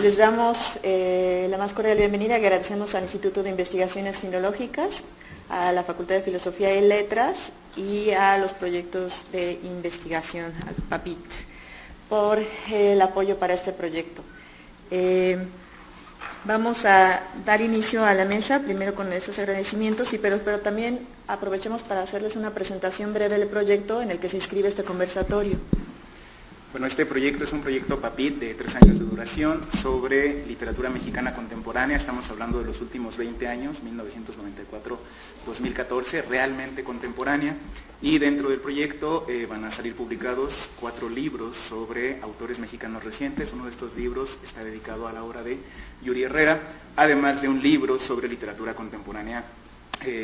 les damos la más cordial bienvenida. Agradecemos al Instituto de Investigaciones Filológicas, a la Facultad de Filosofía y Letras y a los proyectos de investigación, al PAPIT, por el apoyo para este proyecto. Vamos a dar inicio a la mesa, primero con estos agradecimientos, pero también aprovechemos para hacerles una presentación breve del proyecto en el que se inscribe este conversatorio. Bueno, este proyecto es un proyecto PAPIT de 3 años de duración sobre literatura mexicana contemporánea. Estamos hablando de los últimos 20 años, 1994-2014, realmente contemporánea. Y dentro del proyecto van a salir publicados 4 libros sobre autores mexicanos recientes. Uno de estos libros está dedicado a la obra de Yuri Herrera, además de un libro sobre literatura contemporánea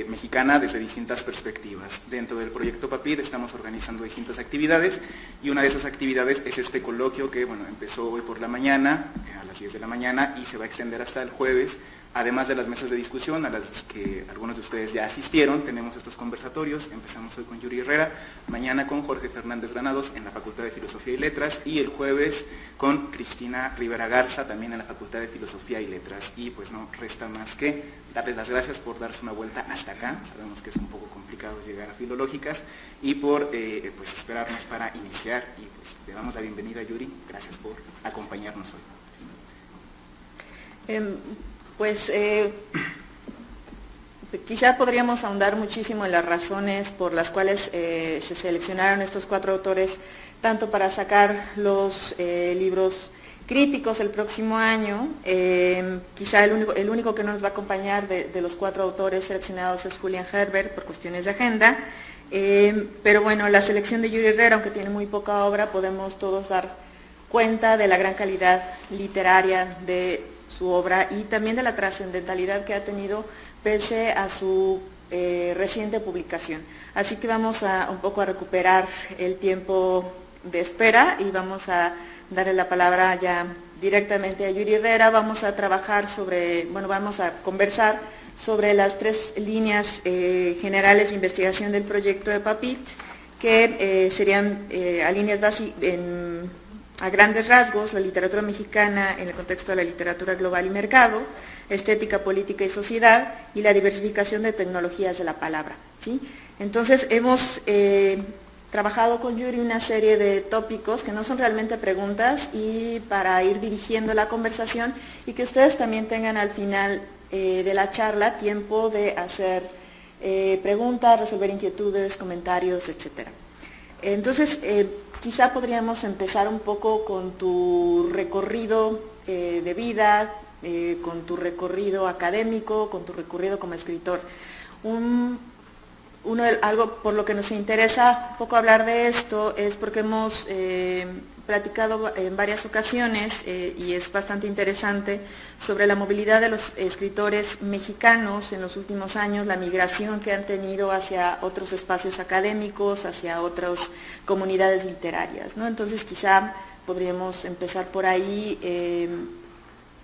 mexicana desde distintas perspectivas. Dentro del proyecto PAPIT estamos organizando distintas actividades y una de esas actividades es este coloquio que empezó hoy por la mañana, a las 10 de la mañana, y se va a extender hasta el jueves. Además de las mesas de discusión a las que algunos de ustedes ya asistieron, tenemos estos conversatorios. Empezamos hoy con Yuri Herrera, mañana con Jorge Fernández Granados en la Facultad de Filosofía y Letras y el jueves con Cristina Rivera Garza también en la Facultad de Filosofía y Letras. Y pues no resta más que darles las gracias por darse una vuelta hasta acá. Sabemos que es un poco complicado llegar a Filológicas y por esperarnos para iniciar. Y pues le damos la bienvenida a Yuri. Gracias por acompañarnos hoy. Quizá podríamos ahondar muchísimo en las razones por las cuales se seleccionaron estos 4 autores, tanto para sacar los libros críticos el próximo año. Quizá el único que nos va a acompañar de los 4 autores seleccionados es Julián Herbert por cuestiones de agenda, pero bueno, la selección de Yuri Herrera, aunque tiene muy poca obra, podemos todos dar cuenta de la gran calidad literaria de su obra y también de la trascendentalidad que ha tenido pese a su reciente publicación. Así que vamos un poco a recuperar el tiempo de espera y vamos a darle la palabra ya directamente a Yuri Herrera. Vamos a trabajar vamos a conversar sobre las 3 líneas generales de investigación del proyecto de PAPIT, que serían a grandes rasgos, la literatura mexicana en el contexto de la literatura global y mercado, estética, política y sociedad, y la diversificación de tecnologías de la palabra, ¿sí? Entonces hemos trabajado con Yuri una serie de tópicos que no son realmente preguntas, y para ir dirigiendo la conversación y que ustedes también tengan al final de la charla tiempo de hacer preguntas, resolver inquietudes, comentarios, etc. Entonces, quizá podríamos empezar un poco con tu recorrido de vida, con tu recorrido académico, con tu recorrido como escritor. Algo por lo que nos interesa un poco hablar de esto es porque hemos platicado en varias ocasiones, y es bastante interesante, sobre la movilidad de los escritores mexicanos en los últimos años, la migración que han tenido hacia otros espacios académicos, hacia otras comunidades literarias, ¿no? Entonces quizá podríamos empezar por ahí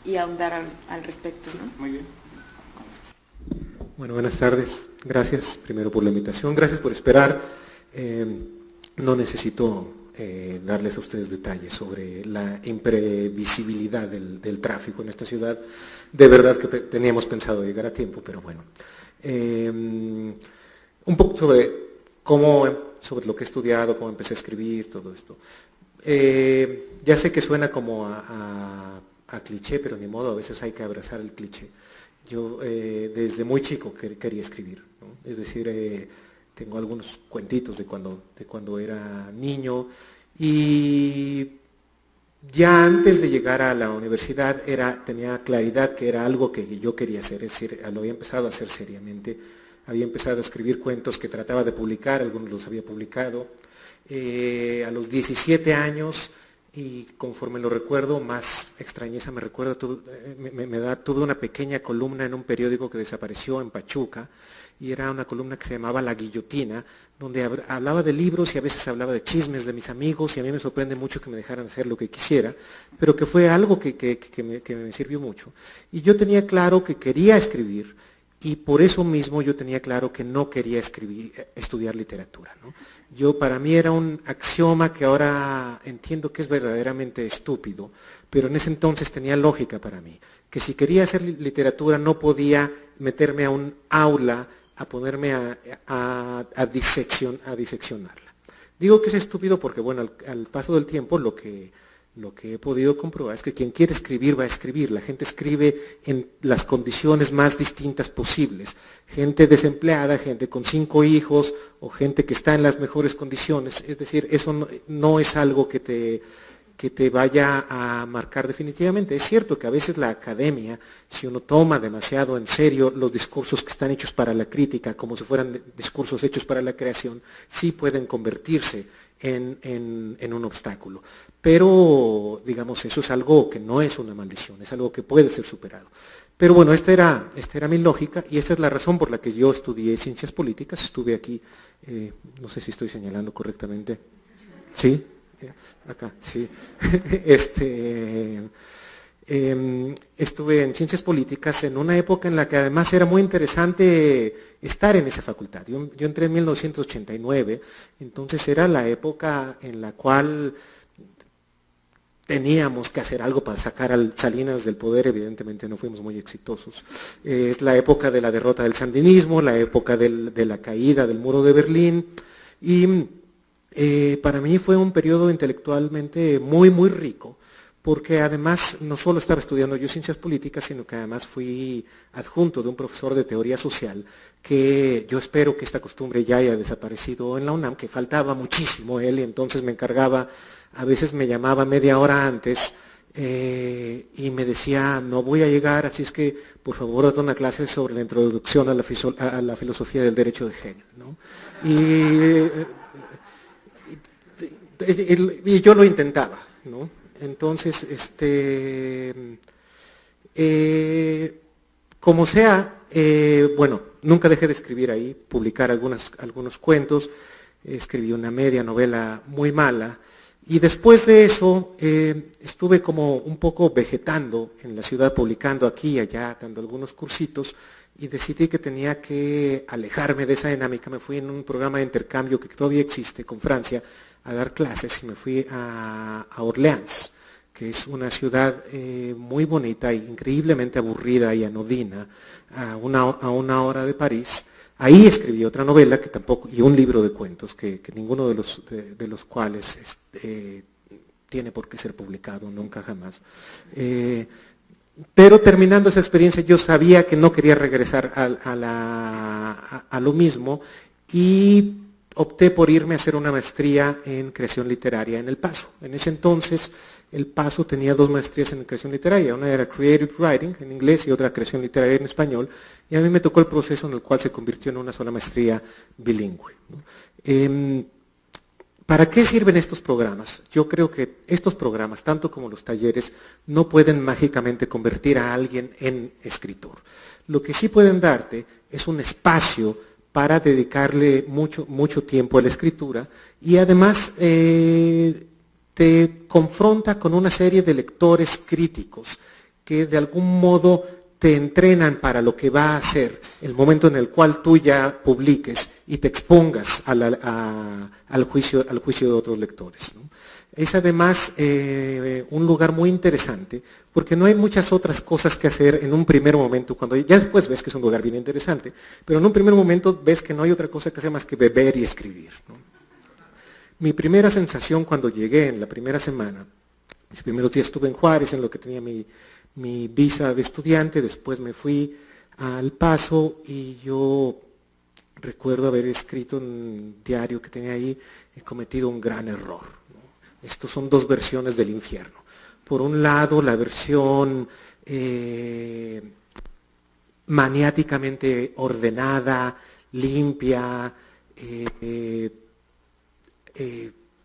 y ahondar al respecto, ¿no? Muy bien. Bueno, buenas tardes. Gracias primero por la invitación, gracias por esperar. No necesito darles a ustedes detalles sobre la imprevisibilidad del tráfico en esta ciudad. De verdad que teníamos pensado llegar a tiempo, pero bueno. Un poco sobre lo que he estudiado, cómo empecé a escribir, todo esto. Ya sé que suena como a cliché, pero ni modo, a veces hay que abrazar el cliché. Yo desde muy chico quería escribir, ¿no? Es decir, tengo algunos cuentitos de cuando era niño, y ya antes de llegar a la universidad tenía claridad que era algo que yo quería hacer, es decir, lo había empezado a hacer seriamente, había empezado a escribir cuentos que trataba de publicar, algunos los había publicado, a los 17 años, y conforme lo recuerdo, más extrañeza me recuerdo, tuve una pequeña columna en un periódico que desapareció en Pachuca, y era una columna que se llamaba La Guillotina, donde hablaba de libros y a veces hablaba de chismes de mis amigos, y a mí me sorprende mucho que me dejaran hacer lo que quisiera, pero que fue algo que me sirvió mucho. Y yo tenía claro que quería escribir, y por eso mismo yo tenía claro que no quería estudiar literatura, ¿no? Para mí era un axioma que ahora entiendo que es verdaderamente estúpido, pero en ese entonces tenía lógica para mí, que si quería hacer literatura no podía meterme a un aula a ponerme a diseccionarla. Digo que es estúpido porque, bueno, al paso del tiempo lo que he podido comprobar es que quien quiere escribir va a escribir. La gente escribe en las condiciones más distintas posibles. Gente desempleada, gente con 5 hijos o gente que está en las mejores condiciones. Es decir, eso no es algo que te vaya a marcar definitivamente. Es cierto que a veces la academia, si uno toma demasiado en serio los discursos que están hechos para la crítica, como si fueran discursos hechos para la creación, sí pueden convertirse en un obstáculo. Pero, digamos, eso es algo que no es una maldición, es algo que puede ser superado. Pero bueno, esta era mi lógica y esta es la razón por la que yo estudié ciencias políticas. Estuve aquí, no sé si estoy señalando correctamente. ¿Sí? Acá, sí. Estuve en ciencias políticas en una época en la que además era muy interesante estar en esa facultad. Yo entré en 1989, entonces era la época en la cual teníamos que hacer algo para sacar al Salinas del poder. Evidentemente no fuimos muy exitosos. Es la época de la derrota del sandinismo, la época de la caída del muro de Berlín, y para mí fue un periodo intelectualmente muy, muy rico, porque además no solo estaba estudiando yo ciencias políticas, sino que además fui adjunto de un profesor de teoría social, que yo espero que esta costumbre ya haya desaparecido en la UNAM, que faltaba muchísimo él, y entonces me encargaba, a veces me llamaba media hora antes, y me decía, no voy a llegar, así es que por favor haz una clase sobre la introducción a la filosofía del derecho de Hegel, ¿no? Y yo lo intentaba, ¿no? Entonces, como sea, bueno, nunca dejé de escribir ahí, publicar algunos cuentos, escribí una media novela muy mala, y después de eso estuve como un poco vegetando en la ciudad, publicando aquí y allá, dando algunos cursitos, y decidí que tenía que alejarme de esa dinámica. Me fui en un programa de intercambio que todavía existe con Francia a dar clases, y me fui a Orleans, que es una ciudad muy bonita e increíblemente aburrida y anodina, a una hora de París. Ahí escribí otra novela que tampoco, y un libro de cuentos que ninguno de los cuales tiene por qué ser publicado, nunca jamás. Pero terminando esa experiencia yo sabía que no quería regresar a lo mismo, y opté por irme a hacer una maestría en creación literaria en El Paso. En ese entonces El Paso tenía 2 maestrías en creación literaria, una era Creative Writing en inglés y otra creación literaria en español, y a mí me tocó el proceso en el cual se convirtió en una sola maestría bilingüe, ¿no? ¿Para qué sirven estos programas? Yo creo que estos programas, tanto como los talleres, no pueden mágicamente convertir a alguien en escritor. Lo que sí pueden darte es un espacio para dedicarle mucho tiempo a la escritura, y además te confronta con una serie de lectores críticos que de algún modo te entrenan para lo que va a ser el momento en el cual tú ya publiques y te expongas al juicio de otros lectores, ¿no? Es además un lugar muy interesante, porque no hay muchas otras cosas que hacer en un primer momento, cuando ya después ves que es un lugar bien interesante, pero en un primer momento ves que no hay otra cosa que hacer más que beber y escribir, ¿no? Mi primera sensación cuando llegué en la primera semana, mis primeros días estuve en Juárez, en lo que tenía mi visa de estudiante, después me fui al Paso, y yo recuerdo haber escrito en un diario que tenía ahí, he cometido un gran error, ¿no? Estos son 2 versiones del infierno. Por un lado, la versión maniáticamente ordenada, limpia,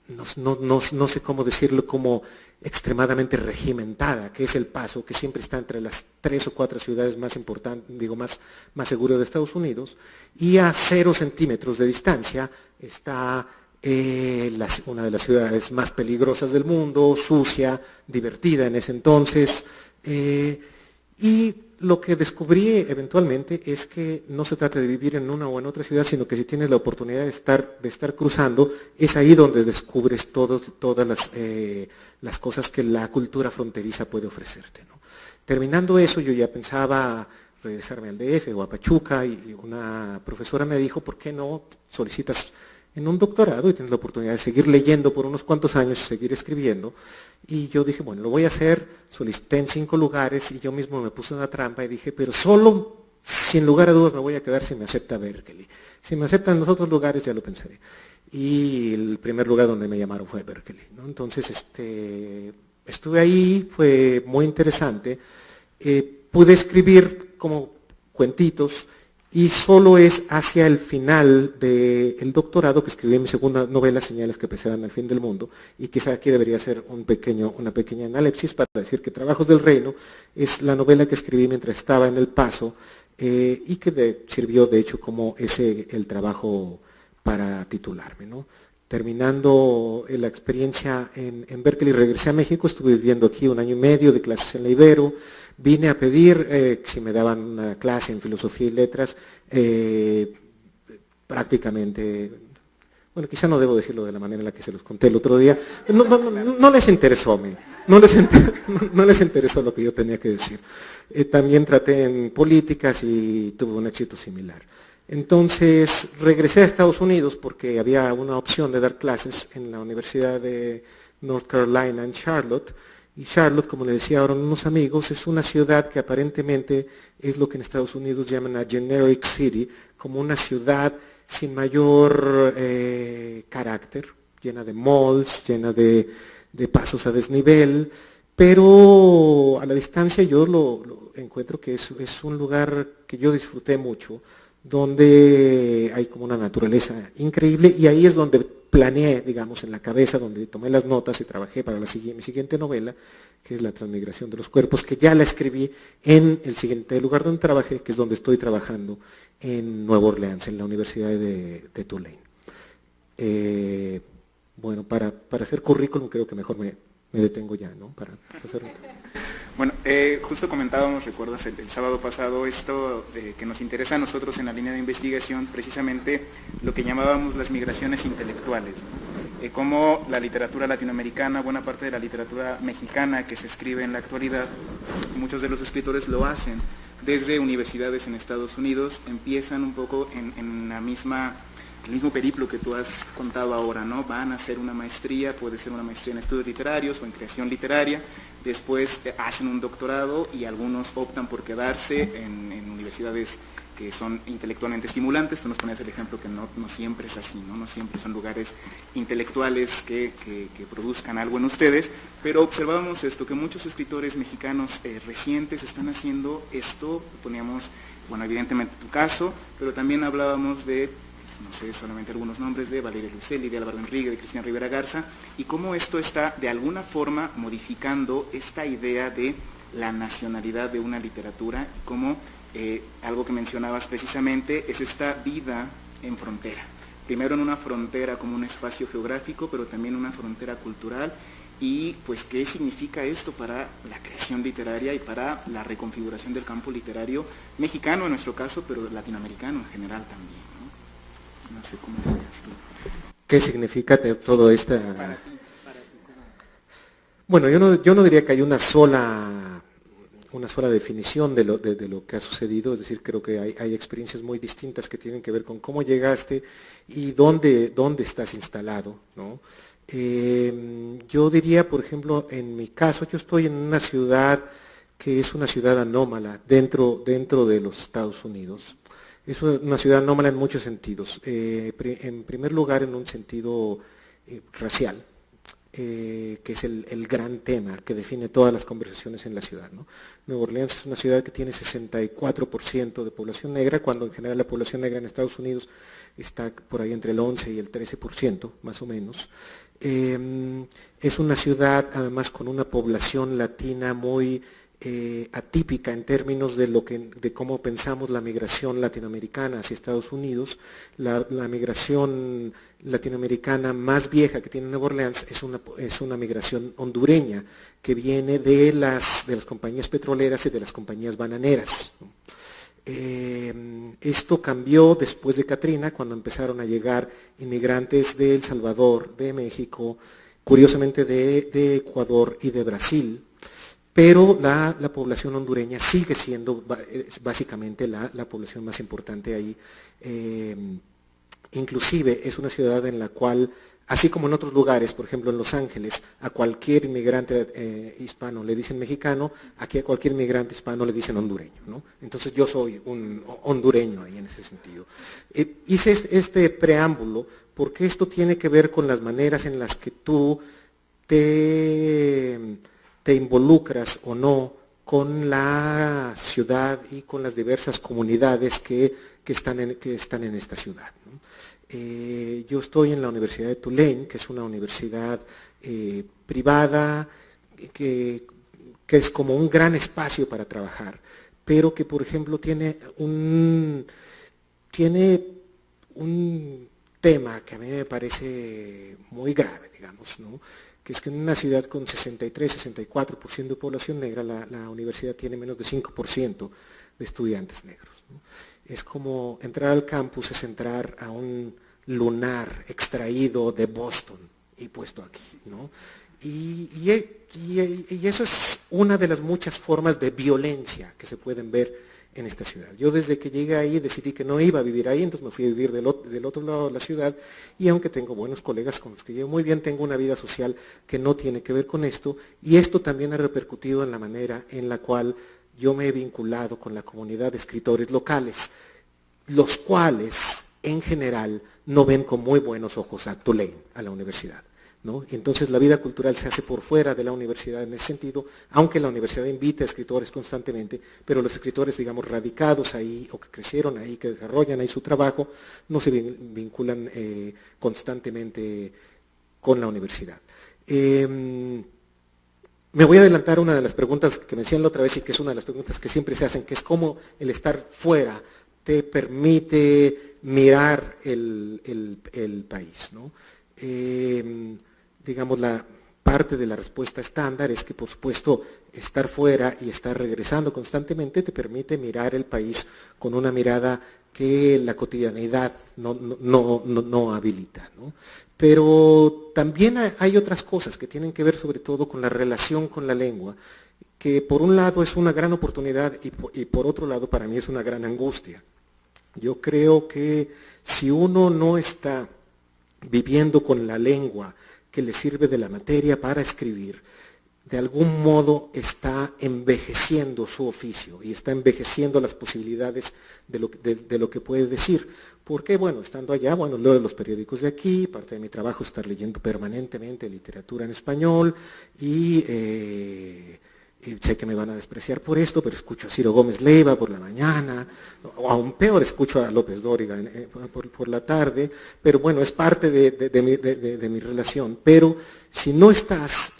no sé cómo decirlo, como extremadamente regimentada, que es El Paso, que siempre está entre las 3 o 4 ciudades más importantes, más seguras de Estados Unidos, y a 0 centímetros de distancia está una de las ciudades más peligrosas del mundo, sucia, divertida en ese entonces, Y lo que descubrí eventualmente es que no se trata de vivir en una o en otra ciudad, sino que si tienes la oportunidad de estar cruzando, es ahí donde descubres todas las cosas que la cultura fronteriza puede ofrecerte, ¿no? Terminando eso, yo ya pensaba regresarme al DF o a Pachuca, y una profesora me dijo, ¿por qué no solicitas en un doctorado y tienes la oportunidad de seguir leyendo por unos cuantos años y seguir escribiendo? Y yo dije, bueno, lo voy a hacer. Solicité en 5 lugares y yo mismo me puse una trampa y dije, pero solo, sin lugar a dudas, me voy a quedar si me acepta Berkeley. Si me aceptan en los otros lugares ya lo pensaré. Y el primer lugar donde me llamaron fue Berkeley, ¿no? Entonces estuve ahí, fue muy interesante. Pude escribir como cuentitos, y solo es hacia el final del doctorado que escribí mi segunda novela, Señales que preceden al fin del mundo, y quizá aquí debería hacer una pequeña analepsis para decir que Trabajos del Reino es la novela que escribí mientras estaba en El Paso, y que sirvió de hecho como el trabajo para titularme, ¿no? Terminando la experiencia en Berkeley, regresé a México, estuve viviendo aquí 1 año y medio de clases en la Ibero. Vine a pedir si me daban una clase en Filosofía y Letras, prácticamente, bueno, quizá no debo decirlo de la manera en la que se los conté el otro día, no les interesó a mí, no les interesó lo que yo tenía que decir. También traté en políticas y tuve un éxito similar. Entonces regresé a Estados Unidos porque había una opción de dar clases en la Universidad de North Carolina en Charlotte. Y Charlotte, como le decía ahora unos amigos, es una ciudad que aparentemente es lo que en Estados Unidos llaman a generic city, como una ciudad sin mayor carácter, llena de malls, llena de pasos a desnivel, pero a la distancia yo lo encuentro que es un lugar que yo disfruté mucho, donde hay como una naturaleza increíble, y ahí es donde planeé, digamos, en la cabeza, donde tomé las notas y trabajé para mi siguiente novela, que es La transmigración de los cuerpos, que ya la escribí en el siguiente lugar donde trabajé, que es donde estoy trabajando en Nueva Orleans, en la Universidad de Tulane. Bueno, para hacer currículum creo que mejor me detengo ya, ¿no? Para hacer... Bueno, justo comentábamos, recuerdas, el sábado pasado esto que nos interesa a nosotros en la línea de investigación, precisamente lo que llamábamos las migraciones intelectuales, ¿no? Cómo la literatura latinoamericana, buena parte de la literatura mexicana que se escribe en la actualidad, muchos de los escritores lo hacen desde universidades en Estados Unidos, empiezan un poco en el mismo periplo que tú has contado ahora, ¿no? Van a hacer una maestría, puede ser una maestría en estudios literarios o en creación literaria, después hacen un doctorado y algunos optan por quedarse en universidades que son intelectualmente estimulantes. Tú nos ponías el ejemplo que no siempre es así, no siempre son lugares intelectuales que produzcan algo en ustedes, pero observábamos esto, que muchos escritores mexicanos recientes están haciendo esto. Poníamos, bueno, evidentemente tu caso, pero también hablábamos de, no sé, solamente algunos nombres, de Valeria Luiselli, de Álvaro Enrique, de Cristina Rivera Garza, y cómo esto está de alguna forma modificando esta idea de la nacionalidad de una literatura, y cómo algo que mencionabas precisamente es esta vida en frontera. Primero en una frontera como un espacio geográfico, pero también una frontera cultural, y pues qué significa esto para la creación literaria y para la reconfiguración del campo literario mexicano en nuestro caso, pero latinoamericano en general también, ¿no? No sé cómo lo ves tú. ¿Qué significa todo esto? Bueno, yo no diría que hay una sola definición de lo que ha sucedido, es decir, creo que hay experiencias muy distintas que tienen que ver con cómo llegaste y dónde estás instalado, ¿no? Yo diría, por ejemplo, en mi caso, yo estoy en una ciudad que es una ciudad anómala dentro de los Estados Unidos. Es una ciudad anómala en muchos sentidos. En primer lugar, en un sentido racial, que es el gran tema que define todas las conversaciones en la ciudad, ¿no? Nueva Orleans es una ciudad que tiene 64% de población negra, cuando en general la población negra en Estados Unidos está por ahí entre el 11 y el 13%, más o menos. Es una ciudad además con una población latina muy atípica en términos de cómo pensamos la migración latinoamericana hacia Estados Unidos. La migración latinoamericana más vieja que tiene Nueva Orleans es una migración hondureña que viene de las compañías petroleras y de las compañías bananeras. Esto cambió después de Katrina, cuando empezaron a llegar inmigrantes de El Salvador, de México, curiosamente de Ecuador y de Brasil, pero la población hondureña sigue siendo básicamente la población más importante ahí. Inclusive es una ciudad en la cual, así como en otros lugares, por ejemplo en Los Ángeles, a cualquier inmigrante hispano le dicen mexicano, aquí a cualquier inmigrante hispano le dicen hondureño, ¿no? Entonces yo soy un hondureño ahí en ese sentido. Hice este preámbulo porque esto tiene que ver con las maneras en las que tú te involucras o no con la ciudad y con las diversas comunidades que están en esta ciudad, ¿no? Yo estoy en la Universidad de Tulane, que es una universidad privada, que es como un gran espacio para trabajar, pero que por ejemplo tiene un tema que a mí me parece muy grave, digamos, ¿no? Que es que en una ciudad con 63-64% de población negra, la universidad tiene menos de 5% de estudiantes negros, ¿no? Es como entrar al campus, es entrar a un lunar extraído de Boston y puesto aquí, ¿no? Y eso es una de las muchas formas de violencia que se pueden ver en esta ciudad. Yo desde que llegué ahí decidí que no iba a vivir ahí, entonces me fui a vivir del otro lado de la ciudad, y aunque tengo buenos colegas con los que llevo muy bien, tengo una vida social que no tiene que ver con esto, y esto también ha repercutido en la manera en la cual yo me he vinculado con la comunidad de escritores locales, los cuales en general no ven con muy buenos ojos a Tulane, a la universidad, ¿no? Entonces la vida cultural se hace por fuera de la universidad en ese sentido, aunque la universidad invita a escritores constantemente, pero los escritores, digamos, radicados ahí o que crecieron ahí, que desarrollan ahí su trabajo, no se vinculan constantemente con la universidad. Me voy a adelantar una de las preguntas que mencioné la otra vez y que es una de las preguntas que siempre se hacen, que es cómo el estar fuera te permite mirar el país, ¿no? Digamos, la parte de la respuesta estándar es que, por supuesto, estar fuera y estar regresando constantemente te permite mirar el país con una mirada que la cotidianidad no habilita, ¿no? Pero también hay otras cosas que tienen que ver sobre todo con la relación con la lengua, que por un lado es una gran oportunidad y por otro lado para mí es una gran angustia. Yo creo que si uno no está viviendo con la lengua que le sirve de la materia para escribir, de algún modo está envejeciendo su oficio y está envejeciendo las posibilidades de lo que puede decir. Porque, bueno, estando allá, bueno, leo los periódicos de aquí, parte de mi trabajo es estar leyendo permanentemente literatura en español y sé que me van a despreciar por esto, pero escucho a Ciro Gómez Leiva por la mañana, o aún peor, escucho a López Dóriga por la tarde, pero bueno, es parte de mi relación. Pero si no estás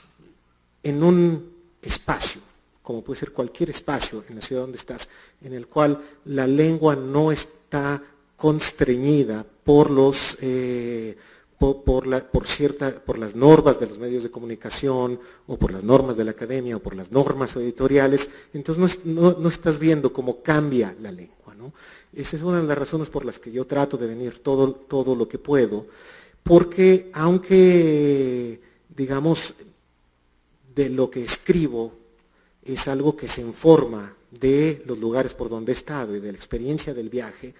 en un espacio, como puede ser cualquier espacio en la ciudad donde estás, en el cual la lengua no está constreñida por las normas de los medios de comunicación, o por las normas de la academia, o por las normas editoriales, entonces no estás viendo cómo cambia la lengua, ¿no? Esa es una de las razones por las que yo trato de venir todo lo que puedo, porque aunque, digamos, de lo que escribo es algo que se informa de los lugares por donde he estado y de la experiencia del viaje,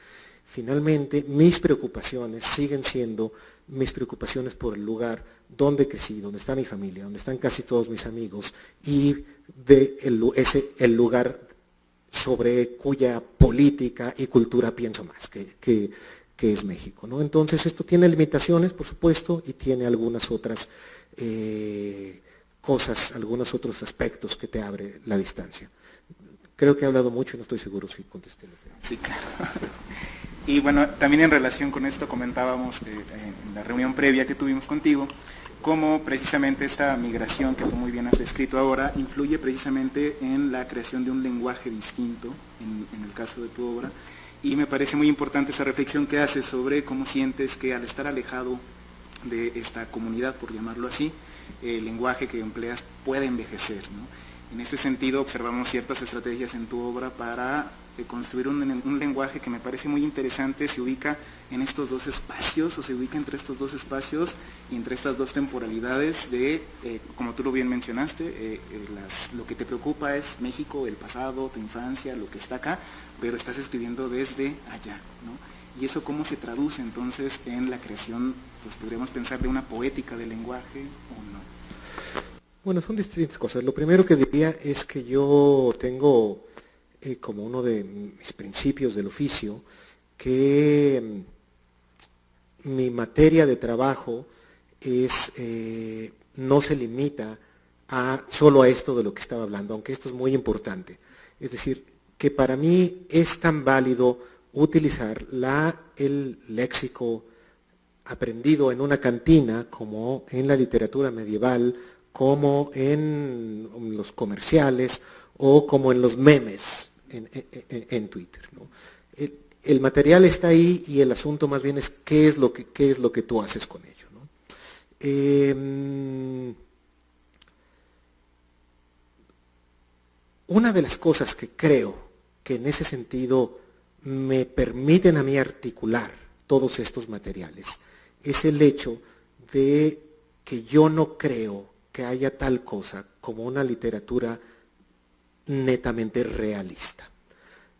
finalmente mis preocupaciones siguen siendo mis preocupaciones por el lugar donde crecí, donde está mi familia, donde están casi todos mis amigos, y el lugar sobre cuya política y cultura pienso más, que es México, ¿no? Entonces esto tiene limitaciones, por supuesto, y tiene algunas otras cosas, algunos otros aspectos que te abre la distancia. Creo que he hablado mucho y no estoy seguro si contesté. Sí, claro. Y bueno, también en relación con esto comentábamos en la reunión previa que tuvimos contigo, cómo precisamente esta migración que tú muy bien has descrito ahora influye precisamente en la creación de un lenguaje distinto, en el caso de tu obra, y me parece muy importante esa reflexión que haces sobre cómo sientes que al estar alejado de esta comunidad, por llamarlo así, el lenguaje que empleas puede envejecer, ¿no? En este sentido observamos ciertas estrategias en tu obra para construir un lenguaje que me parece muy interesante, se ubica en estos dos espacios, o se ubica entre estos dos espacios y entre estas dos temporalidades de, como tú lo bien mencionaste, lo que te preocupa es México, el pasado, tu infancia, lo que está acá, pero estás escribiendo desde allá, ¿no? Y eso cómo se traduce entonces en la creación, pues podríamos pensar de una poética del lenguaje o no. Bueno, son distintas cosas. Lo primero que diría es que yo tengo como uno de mis principios del oficio que mi materia de trabajo no se limita solo a esto de lo que estaba hablando, aunque esto es muy importante. Es decir, que para mí es tan válido utilizar el léxico aprendido en una cantina como en la literatura medieval, como en los comerciales o como en los memes en Twitter, ¿no? El material está ahí y el asunto más bien es qué es lo que tú haces con ello, ¿no? Una de las cosas que creo que en ese sentido me permiten a mí articular todos estos materiales es el hecho de que yo no creo que haya tal cosa como una literatura netamente realista.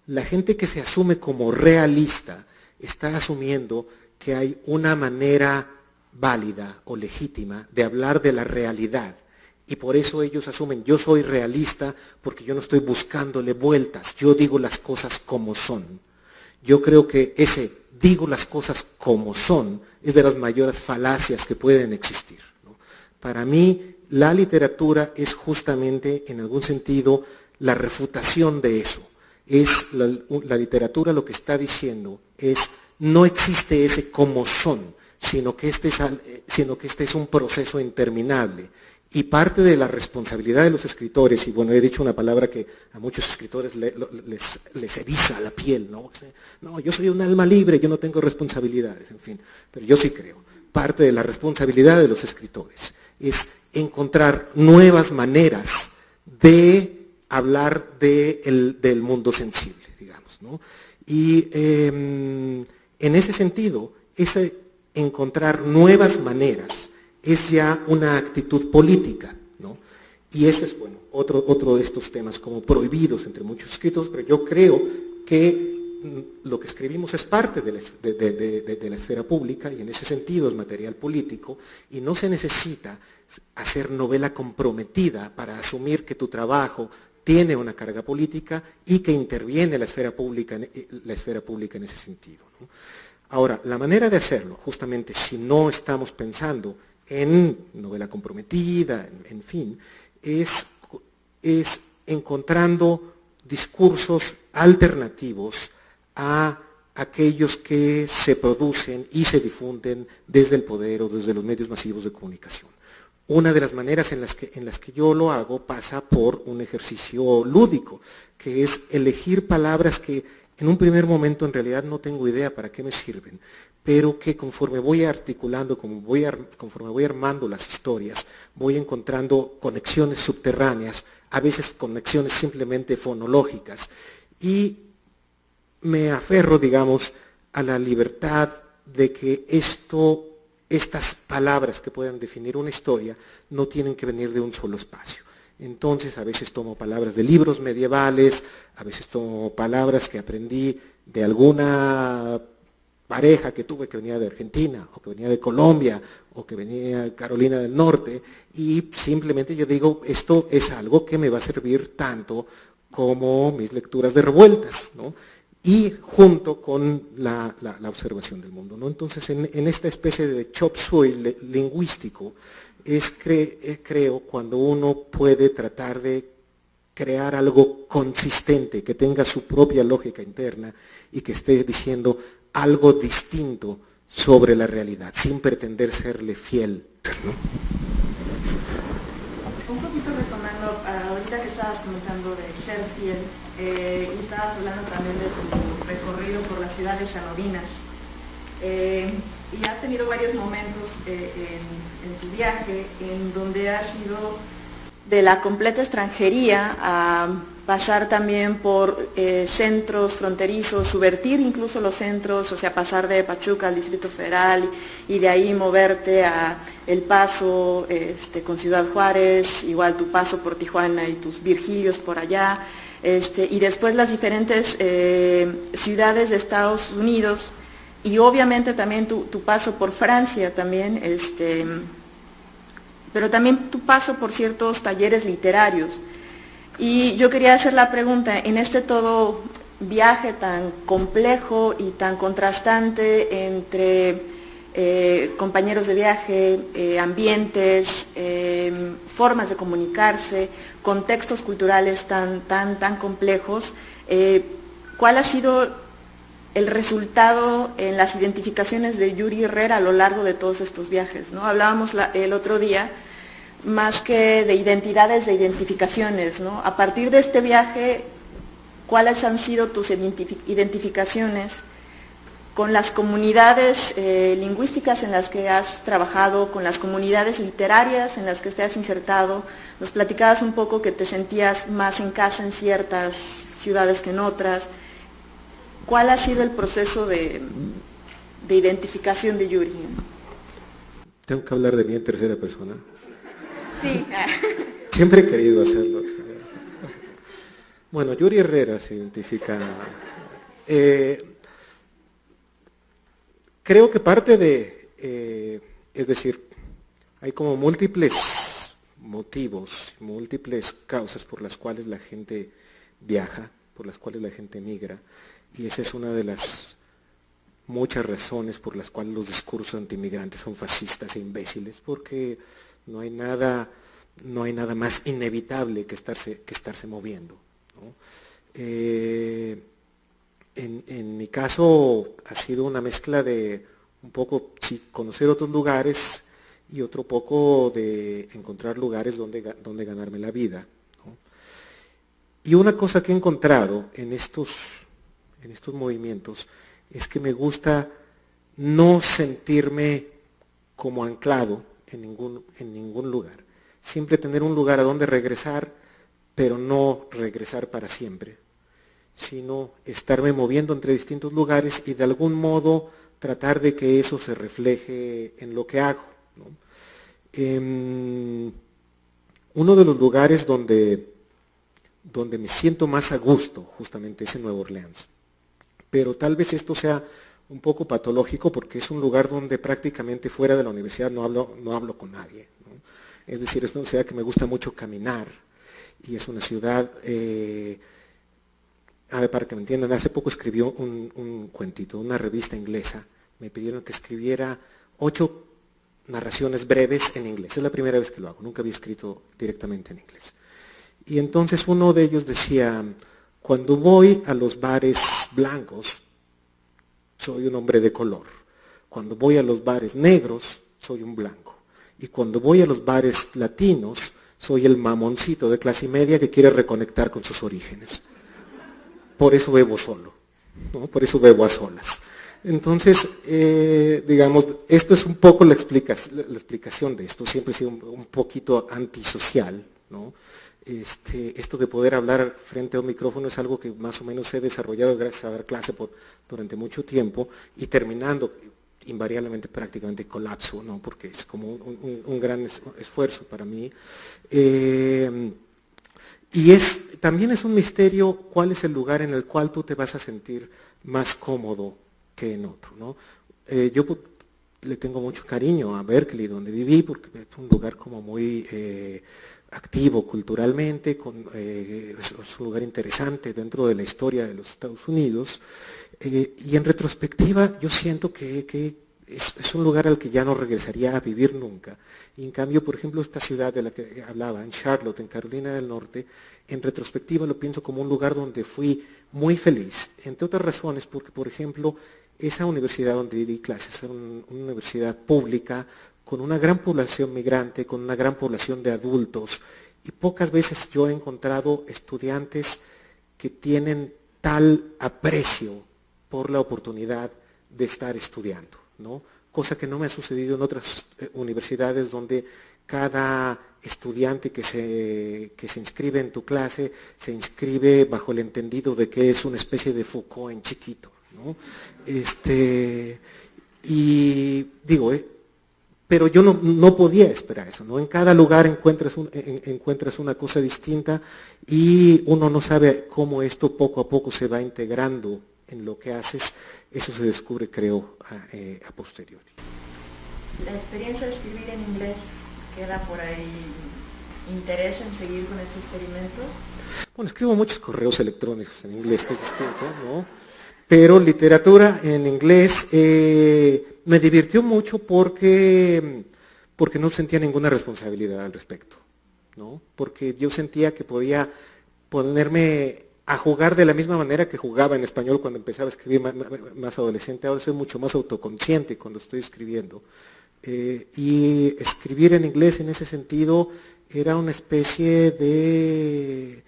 La gente que se asume como realista está asumiendo que hay una manera válida o legítima de hablar de la realidad y por eso ellos asumen, yo soy realista porque yo no estoy buscándole vueltas, yo digo las cosas como son. Yo creo que digo las cosas como son es de las mayores falacias que pueden existir, ¿no? Para mí, la literatura es justamente, en algún sentido, la refutación de eso. La literatura lo que está diciendo es, no existe ese como son, sino que este es un proceso interminable. Y parte de la responsabilidad de los escritores, y bueno, he dicho una palabra que a muchos escritores les eriza la piel, ¿no? No, yo soy un alma libre, yo no tengo responsabilidades, en fin, pero yo sí creo. Parte de la responsabilidad de los escritores es encontrar nuevas maneras de hablar del mundo sensible, digamos, ¿no? Y en ese sentido, encontrar nuevas maneras es ya una actitud política, ¿no? Y ese es, bueno, otro de estos temas como prohibidos entre muchos escritores, pero yo creo que lo que escribimos es parte de la esfera pública y en ese sentido es material político y no se necesita hacer novela comprometida para asumir que tu trabajo tiene una carga política y que interviene la esfera pública en ese sentido, ¿no? Ahora, la manera de hacerlo, justamente si no estamos pensando en novela comprometida, en fin, es encontrando discursos alternativos a aquellos que se producen y se difunden desde el poder o desde los medios masivos de comunicación. Una de las maneras en las que yo lo hago pasa por un ejercicio lúdico, que es elegir palabras que en un primer momento en realidad no tengo idea para qué me sirven, pero que conforme voy articulando, conforme voy armando las historias, voy encontrando conexiones subterráneas, a veces conexiones simplemente fonológicas, y me aferro, digamos, a la libertad de que estas palabras que puedan definir una historia no tienen que venir de un solo espacio. Entonces, a veces tomo palabras de libros medievales, a veces tomo palabras que aprendí de alguna pareja que tuve que venía de Argentina, o que venía de Colombia, o que venía de Carolina del Norte, y simplemente yo digo, esto es algo que me va a servir tanto como mis lecturas de revueltas, ¿no? Y junto con la observación del mundo, ¿no? Entonces, en esta especie de chop suey lingüístico, creo cuando uno puede tratar de crear algo consistente, que tenga su propia lógica interna y que esté diciendo algo distinto sobre la realidad, sin pretender serle fiel, ¿no? Un poquito retomando, ahorita que estabas comentando de ser fiel, y estabas hablando también de tu recorrido por las ciudades anodinas, y has tenido varios momentos en tu viaje en donde has ido de la completa extranjería a pasar también por centros fronterizos, subvertir incluso los centros, o sea, pasar de Pachuca al Distrito Federal y de ahí moverte a El Paso, con Ciudad Juárez, igual tu paso por Tijuana y tus Virgilios por allá, y después las diferentes ciudades de Estados Unidos y obviamente también tu paso por Francia también, pero también tu paso por ciertos talleres literarios. Y yo quería hacer la pregunta, en todo viaje tan complejo y tan contrastante entre compañeros de viaje, ambientes, formas de comunicarse, contextos culturales tan complejos, ¿cuál ha sido el resultado en las identificaciones de Yuri Herrera a lo largo de todos estos viajes, ¿no? Hablábamos el otro día más que de identidades, de identificaciones, ¿no? A partir de este viaje, ¿cuáles han sido tus identificaciones con las comunidades lingüísticas en las que has trabajado, con las comunidades literarias en las que te has insertado? Nos platicabas un poco que te sentías más en casa en ciertas ciudades que en otras. ¿Cuál ha sido el proceso de identificación de Yuri? ¿Tengo que hablar de mí en tercera persona? Sí. Siempre he querido hacerlo. Bueno, Yuri Herrera se identifica. Creo que parte de, es decir, hay como múltiples motivos, múltiples causas por las cuales la gente viaja, por las cuales la gente migra, y esa es una de las muchas razones por las cuales los discursos antimigrantes son fascistas e imbéciles, porque no hay nada más inevitable que estarse moviendo, ¿no? En mi caso ha sido una mezcla de un poco conocer otros lugares y otro poco de encontrar lugares donde ganarme la vida, ¿no? Y una cosa que he encontrado en estos movimientos es que me gusta no sentirme como anclado en ningún lugar. Siempre tener un lugar a donde regresar, pero no regresar para siempre, sino estarme moviendo entre distintos lugares y de algún modo tratar de que eso se refleje en lo que hago, ¿no? Uno de los lugares donde me siento más a gusto justamente es en Nueva Orleans, pero tal vez esto sea un poco patológico porque es un lugar donde prácticamente fuera de la universidad no hablo con nadie, ¿no? Es decir, es una ciudad que me gusta mucho caminar y es una ciudad, para que me entiendan, hace poco escribió un cuentito, una revista inglesa, me pidieron que escribiera 8 narraciones breves en inglés, es la primera vez que lo hago, nunca había escrito directamente en inglés. Y entonces uno de ellos decía, cuando voy a los bares blancos, soy un hombre de color. Cuando voy a los bares negros, soy un blanco. Y cuando voy a los bares latinos, soy el mamoncito de clase media que quiere reconectar con sus orígenes. Por eso bebo solo, ¿no? Por eso bebo a solas. Entonces, digamos, esto es un poco la explicación de esto. Siempre he sido un poquito antisocial, ¿no? Esto de poder hablar frente a un micrófono es algo que más o menos he desarrollado gracias a dar clase durante mucho tiempo y terminando invariablemente prácticamente colapso, ¿no? Porque es como un gran esfuerzo para mí. Y también es un misterio cuál es el lugar en el cual tú te vas a sentir más cómodo que en otro, ¿no? Yo le tengo mucho cariño a Berkeley, donde viví, porque es un lugar como muy activo culturalmente, es un lugar interesante dentro de la historia de los Estados Unidos, y en retrospectiva yo siento que es un lugar al que ya no regresaría a vivir nunca. Y en cambio, por ejemplo, esta ciudad de la que hablaba, en Charlotte, en Carolina del Norte, en retrospectiva lo pienso como un lugar donde fui muy feliz, entre otras razones, porque, por ejemplo, esa universidad donde di clases era una universidad pública con una gran población migrante, con una gran población de adultos, y pocas veces yo he encontrado estudiantes que tienen tal aprecio por la oportunidad de estar estudiando, ¿no? Cosa que no me ha sucedido en otras universidades donde cada estudiante que se inscribe en tu clase se inscribe bajo el entendido de que es una especie de Foucault en chiquito, ¿no? Y digo, pero yo no podía esperar eso, ¿no? En cada lugar encuentras una cosa distinta y uno no sabe cómo esto poco a poco se va integrando en lo que haces. Eso se descubre, creo, a posteriori. La experiencia de escribir en inglés, ¿queda por ahí interés en seguir con este experimento? Bueno, escribo muchos correos electrónicos en inglés, que es distinto, ¿no? Pero literatura en inglés me divirtió mucho porque no sentía ninguna responsabilidad al respecto, ¿no? Porque yo sentía que podía ponerme a jugar de la misma manera que jugaba en español cuando empezaba a escribir más adolescente. Ahora soy mucho más autoconsciente cuando estoy escribiendo. Y escribir en inglés en ese sentido era una especie de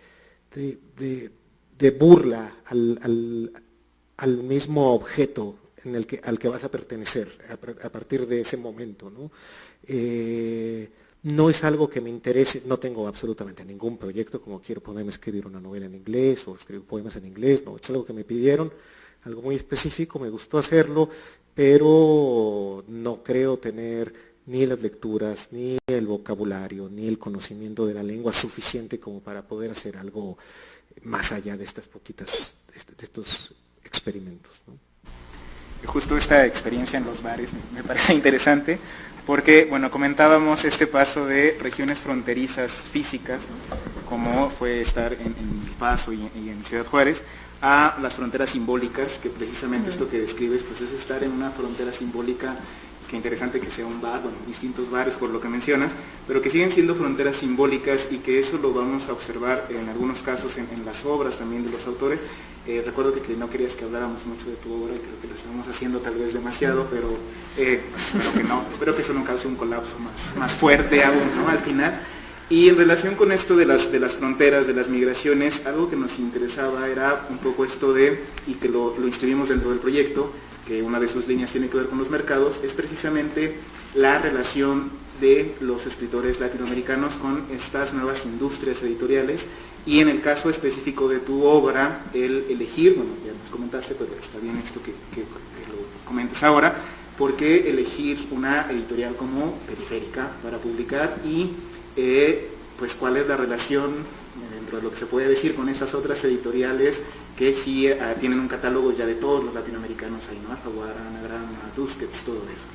burla al mismo objeto al que vas a pertenecer a partir de ese momento, ¿no? No es algo que me interese, no tengo absolutamente ningún proyecto como quiero ponerme a escribir una novela en inglés o escribir poemas en inglés, no, es algo que me pidieron, algo muy específico, me gustó hacerlo, pero no creo tener ni las lecturas, ni el vocabulario, ni el conocimiento de la lengua suficiente como para poder hacer algo más allá de estas de estos experimentos, ¿no? Justo esta experiencia en los bares me parece interesante porque, bueno, comentábamos este paso de regiones fronterizas físicas, ¿no?, como fue estar en El Paso y en Ciudad Juárez, a las fronteras simbólicas, que precisamente esto que describes pues es estar en una frontera simbólica. Qué interesante que sea un bar, bueno, distintos bares por lo que mencionas, pero que siguen siendo fronteras simbólicas y que eso lo vamos a observar en algunos casos en las obras también de los autores. Recuerdo que no querías que habláramos mucho de tu obra y creo que lo estamos haciendo tal vez demasiado, pero espero que no, espero que eso no cause un colapso más fuerte aún, ¿no?, al final. Y en relación con esto de las fronteras, de las migraciones, algo que nos interesaba era un poco esto y que lo inscribimos dentro del proyecto, que una de sus líneas tiene que ver con los mercados, es precisamente la relación de los escritores latinoamericanos con estas nuevas industrias editoriales y en el caso específico de tu obra, el elegir, bueno, ya nos comentaste, pero está bien esto que lo comentes ahora, ¿por qué elegir una editorial como Periférica para publicar y pues cuál es la relación dentro de lo que se puede decir con esas otras editoriales que sí tienen un catálogo ya de todos los latinoamericanos ahí, ¿no? Alfaguara, Anagrama, Tusquets, todo eso.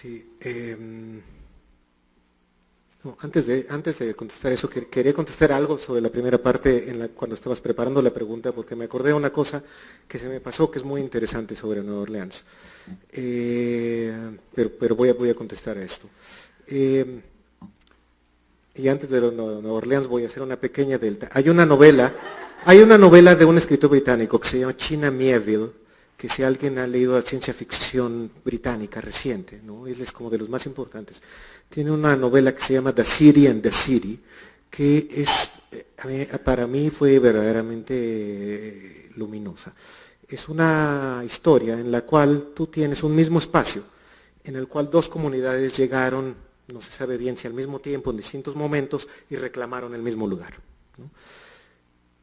Sí, no, antes de contestar eso, quería contestar algo sobre la primera parte cuando estabas preparando la pregunta, porque me acordé de una cosa que se me pasó que es muy interesante sobre Nueva Orleans. Pero voy a contestar a esto. Y antes de Nueva Orleans voy a hacer una pequeña delta. Hay una novela de un escritor británico que se llama China Miéville, que si alguien ha leído la ciencia ficción británica reciente, ¿no?, él es como de los más importantes. Tiene una novela que se llama The City and the City, que para mí fue verdaderamente luminosa. Es una historia en la cual tú tienes un mismo espacio, en el cual dos comunidades llegaron, no se sabe bien si al mismo tiempo, en distintos momentos, y reclamaron el mismo lugar, ¿no?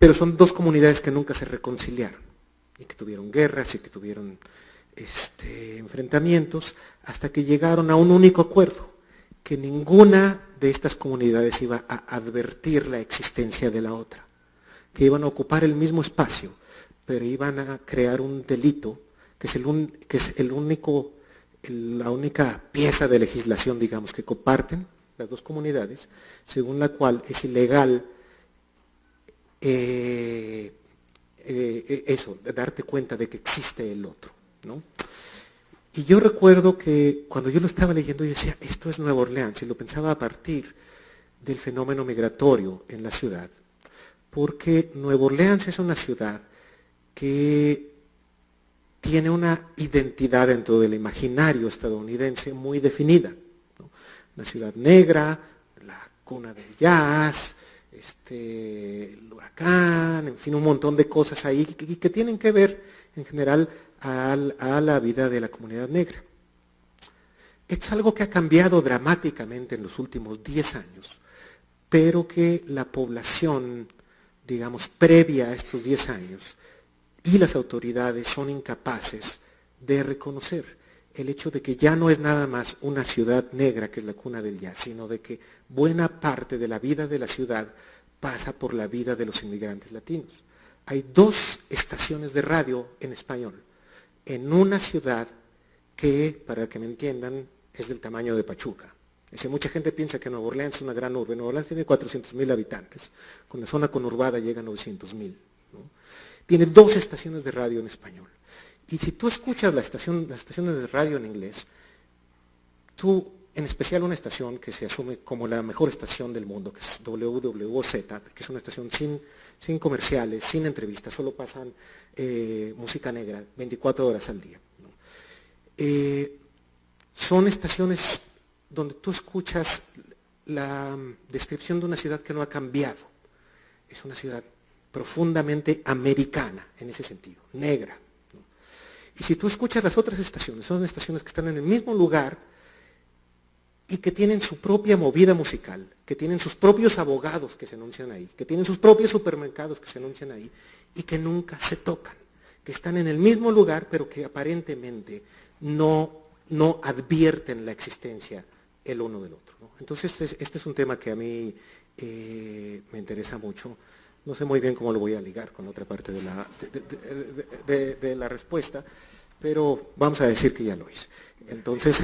Pero son dos comunidades que nunca se reconciliaron, y que tuvieron guerras, y que tuvieron enfrentamientos, hasta que llegaron a un único acuerdo, que ninguna de estas comunidades iba a advertir la existencia de la otra, que iban a ocupar el mismo espacio, pero iban a crear un delito, que es la única pieza de legislación, digamos, que comparten las dos comunidades, según la cual es ilegal darte cuenta de que existe el otro, ¿no? Y yo recuerdo que cuando yo lo estaba leyendo, yo decía, esto es Nueva Orleans, y lo pensaba a partir del fenómeno migratorio en la ciudad, porque Nueva Orleans es una ciudad que tiene una identidad dentro del imaginario estadounidense muy definida, ¿no? Una ciudad negra, la cuna del jazz, el huracán, en fin, un montón de cosas ahí que tienen que ver en general a la vida de la comunidad negra. Esto es algo que ha cambiado dramáticamente en los últimos 10 años, pero que la población, digamos, previa a estos 10 años y las autoridades son incapaces de reconocer el hecho de que ya no es nada más una ciudad negra que es la cuna del jazz, sino de que buena parte de la vida de la ciudad pasa por la vida de los inmigrantes latinos. Hay 2 estaciones de radio en español, en una ciudad que, para que me entiendan, es del tamaño de Pachuca. Mucha gente piensa que Nueva Orleans es una gran urbe. Nueva Orleans tiene 400,000 habitantes, con la zona conurbada llega a 900,000. ¿no? Tiene 2 estaciones de radio en español. Y si tú escuchas las estaciones de radio en inglés, tú, en especial una estación que se asume como la mejor estación del mundo, que es WWOZ, que es una estación sin comerciales, sin entrevistas, solo pasan música negra 24 horas al día. ¿no? Son estaciones donde tú escuchas la descripción de una ciudad que no ha cambiado. Es una ciudad profundamente americana en ese sentido, negra. ¿no? Y si tú escuchas las otras estaciones, son estaciones que están en el mismo lugar y que tienen su propia movida musical, que tienen sus propios abogados que se anuncian ahí, que tienen sus propios supermercados que se anuncian ahí y que nunca se tocan, que están en el mismo lugar pero que aparentemente no advierten la existencia el uno del otro. ¿no? Entonces este es un tema que a mí me interesa mucho. No sé muy bien cómo lo voy a ligar con otra parte de la respuesta, pero vamos a decir que ya lo hice. Entonces,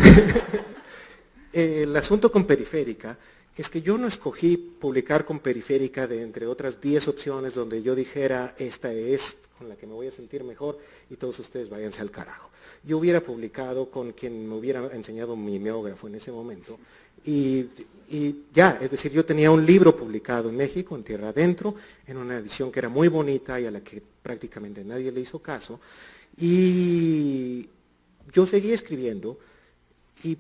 el asunto con Periférica es que yo no escogí publicar con Periférica de entre otras 10 opciones donde yo dijera esta es con la que me voy a sentir mejor y todos ustedes váyanse al carajo. Yo hubiera publicado con quien me hubiera enseñado mi mimeógrafo en ese momento y ya, es decir, yo tenía un libro publicado en México, en Tierra Adentro, en una edición que era muy bonita y a la que prácticamente nadie le hizo caso, y yo seguía escribiendo y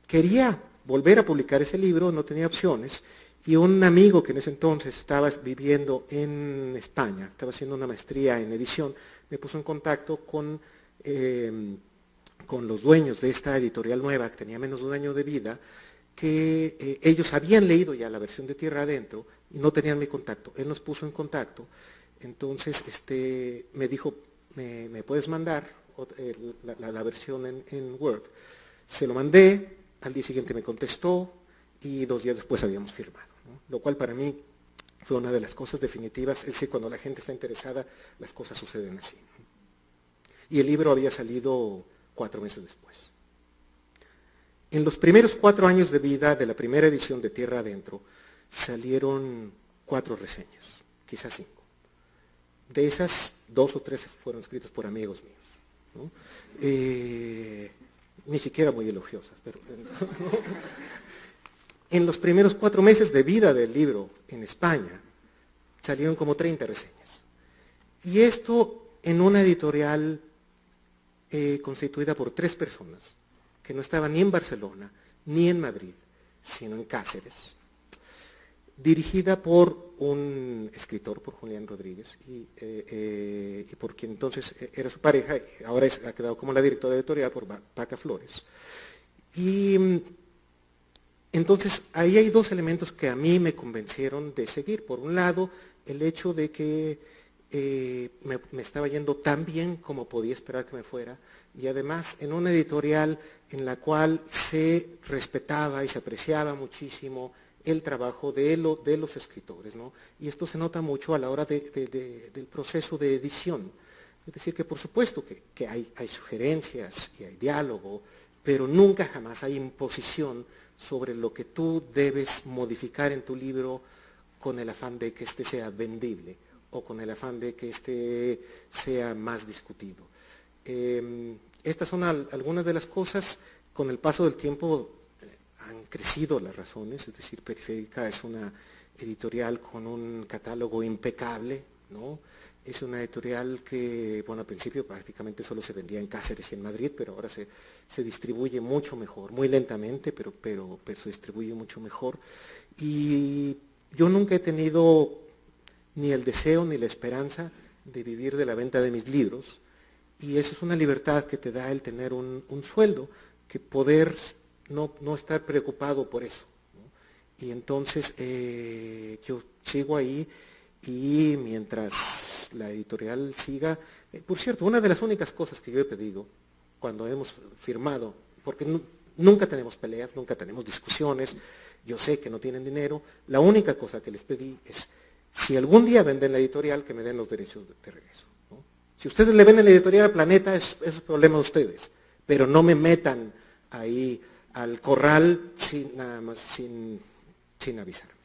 quería volver a publicar ese libro, no tenía opciones, y un amigo que en ese entonces estaba viviendo en España, estaba haciendo una maestría en edición, me puso en contacto con los dueños de esta editorial nueva, que tenía menos de un año de vida, que ellos habían leído ya la versión de Tierra Adentro y no tenían mi contacto. Él nos puso en contacto, entonces me dijo, ¿me puedes mandar la versión en Word? Se lo mandé, al día siguiente me contestó y 2 días después habíamos firmado, ¿no? Lo cual para mí fue una de las cosas definitivas, es decir, cuando la gente está interesada, las cosas suceden así. ¿no? Y el libro había salido 4 meses después. En los primeros 4 años de vida de la primera edición de Tierra Adentro, salieron 4 reseñas, quizás 5. De esas, 2 o 3 fueron escritas por amigos míos, ¿no? Ni siquiera muy elogiosas, pero en los primeros 4 meses de vida del libro en España, salieron como 30 reseñas. Y esto en una editorial constituida por 3 personas, que no estaban ni en Barcelona, ni en Madrid, sino en Cáceres, dirigida por un escritor, por Julián Rodríguez, y por quien entonces era su pareja, y ahora ha quedado como la directora editorial por Paca Flores. Y entonces ahí hay 2 elementos que a mí me convencieron de seguir. Por un lado, el hecho de que me estaba yendo tan bien como podía esperar que me fuera, y además en una editorial en la cual se respetaba y se apreciaba muchísimo el trabajo de los escritores, ¿no? Y esto se nota mucho a la hora del proceso de edición. Es decir, que por supuesto que hay sugerencias y hay diálogo, pero nunca jamás hay imposición sobre lo que tú debes modificar en tu libro con el afán de que éste sea vendible o con el afán de que éste sea más discutido. Estas son algunas de las cosas. Con el paso del tiempo han crecido las razones, es decir, Periférica es una editorial con un catálogo impecable, ¿no? Es una editorial que, bueno, al principio prácticamente solo se vendía en Cáceres y en Madrid, pero ahora se distribuye mucho mejor, muy lentamente, pero se distribuye mucho mejor. Y yo nunca he tenido ni el deseo ni la esperanza de vivir de la venta de mis libros, y eso es una libertad que te da el tener un sueldo, que poder no estar preocupado por eso, ¿no? Y entonces yo sigo ahí, y mientras la editorial siga, por cierto, una de las únicas cosas que yo he pedido cuando hemos firmado, porque nunca tenemos peleas, nunca tenemos discusiones, yo sé que no tienen dinero, la única cosa que les pedí es, si algún día venden la editorial, que me den los derechos de regreso, ¿no? Si ustedes le venden la editorial al Planeta, es problema de ustedes, pero no me metan ahí al corral nada más sin avisarme.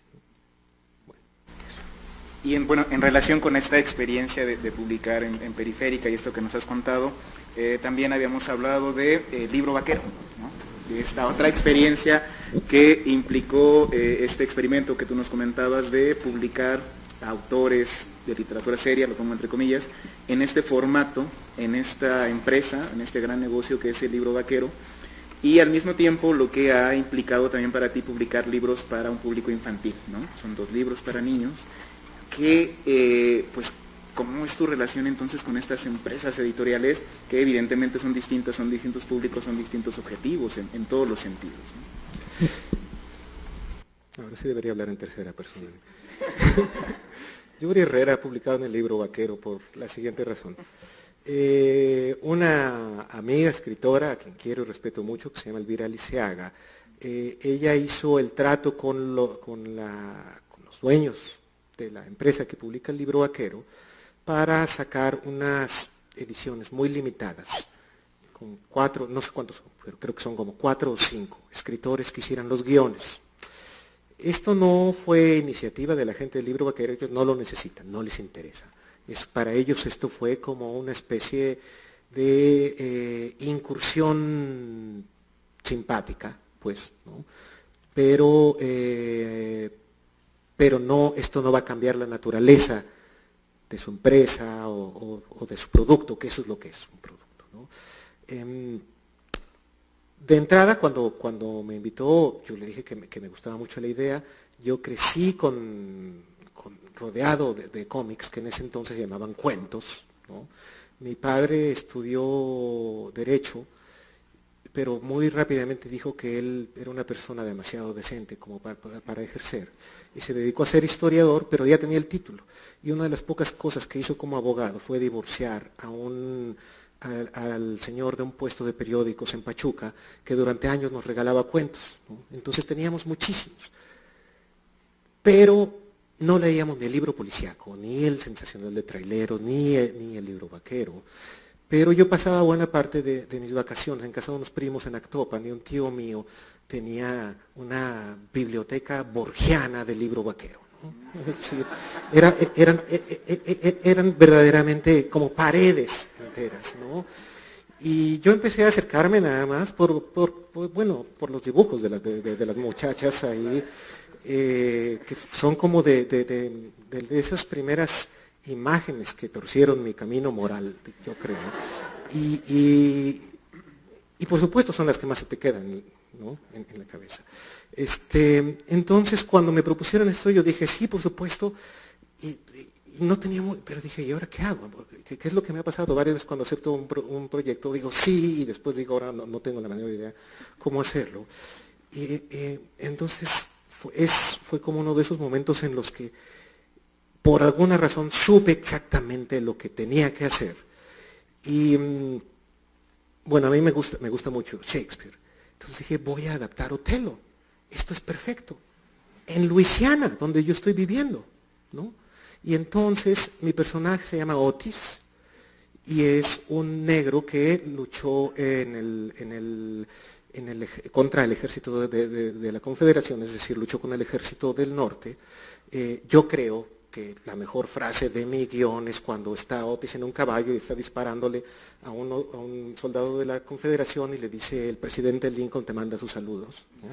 Y en relación con esta experiencia de publicar en Periférica y esto que nos has contado, también habíamos hablado de Libro Vaquero, ¿no? De esta otra experiencia que implicó este experimento que tú nos comentabas de publicar autores de literatura seria, lo pongo entre comillas, en este formato, en esta empresa, en este gran negocio que es el Libro Vaquero, y al mismo tiempo lo que ha implicado también para ti publicar libros para un público infantil, ¿no? Son 2 libros para niños, que, pues, ¿cómo es tu relación entonces con estas empresas editoriales que evidentemente son distintas, son distintos públicos, son distintos objetivos en todos los sentidos, ¿no? Ahora sí debería hablar en tercera persona. Sí. Yuri Herrera ha publicado en el Libro Vaquero por la siguiente razón. Una amiga escritora, a quien quiero y respeto mucho, que se llama Elvira Liceaga, ella hizo el trato con los dueños de la empresa que publica el Libro Vaquero para sacar unas ediciones muy limitadas, con 4, no sé cuántos son, pero creo que son como 4 o 5 escritores que hicieran los guiones. Esto no fue iniciativa de la gente del Libro Vaquero, ellos no lo necesitan, no les interesa. Para ellos esto fue como una especie de incursión simpática, pues, ¿no? Pero no, esto no va a cambiar la naturaleza de su empresa o de su producto, que eso es lo que es un producto, ¿no? De entrada, cuando me invitó, yo le dije que me gustaba mucho la idea. Yo crecí rodeado de cómics que en ese entonces se llamaban cuentos, ¿no? Mi padre estudió Derecho, pero muy rápidamente dijo que él era una persona demasiado decente como para ejercer, y se dedicó a ser historiador, pero ya tenía el título. Y una de las pocas cosas que hizo como abogado fue divorciar al señor de un puesto de periódicos en Pachuca, que durante años nos regalaba cuentos, ¿no? Entonces teníamos muchísimos, pero no leíamos ni el libro policíaco, ni el sensacional de traileros, ni el Libro Vaquero. Pero yo pasaba buena parte de mis vacaciones en casa de unos primos en Actopan, y un tío mío tenía una biblioteca borgiana del Libro Vaquero, ¿no? Sí, eran verdaderamente como paredes enteras, ¿no? Y yo empecé a acercarme nada más por los dibujos de las muchachas ahí, que son como de esas primeras imágenes que torcieron mi camino moral, yo creo. Y por supuesto son las que más se te quedan, ¿no? en la cabeza. Entonces, cuando me propusieron esto, yo dije, sí, por supuesto, y no tenía pero dije, ¿y ahora qué hago? ¿Qué es lo que me ha pasado varias veces cuando acepto un proyecto? Digo, sí, y después digo, ahora no tengo la menor idea cómo hacerlo. Y entonces fue como uno de esos momentos en los que, por alguna razón, supe exactamente lo que tenía que hacer. Y bueno, a mí me gusta mucho Shakespeare. Entonces dije, voy a adaptar Otelo. Esto es perfecto. En Luisiana, donde yo estoy viviendo, ¿no? Y entonces mi personaje se llama Otis y es un negro que luchó contra el ejército de la Confederación, es decir, luchó con el ejército del norte. Yo creo que la mejor frase de mi guión es cuando está Otis en un caballo y está disparándole a un soldado de la Confederación y le dice, el presidente Lincoln te manda sus saludos, ¿no?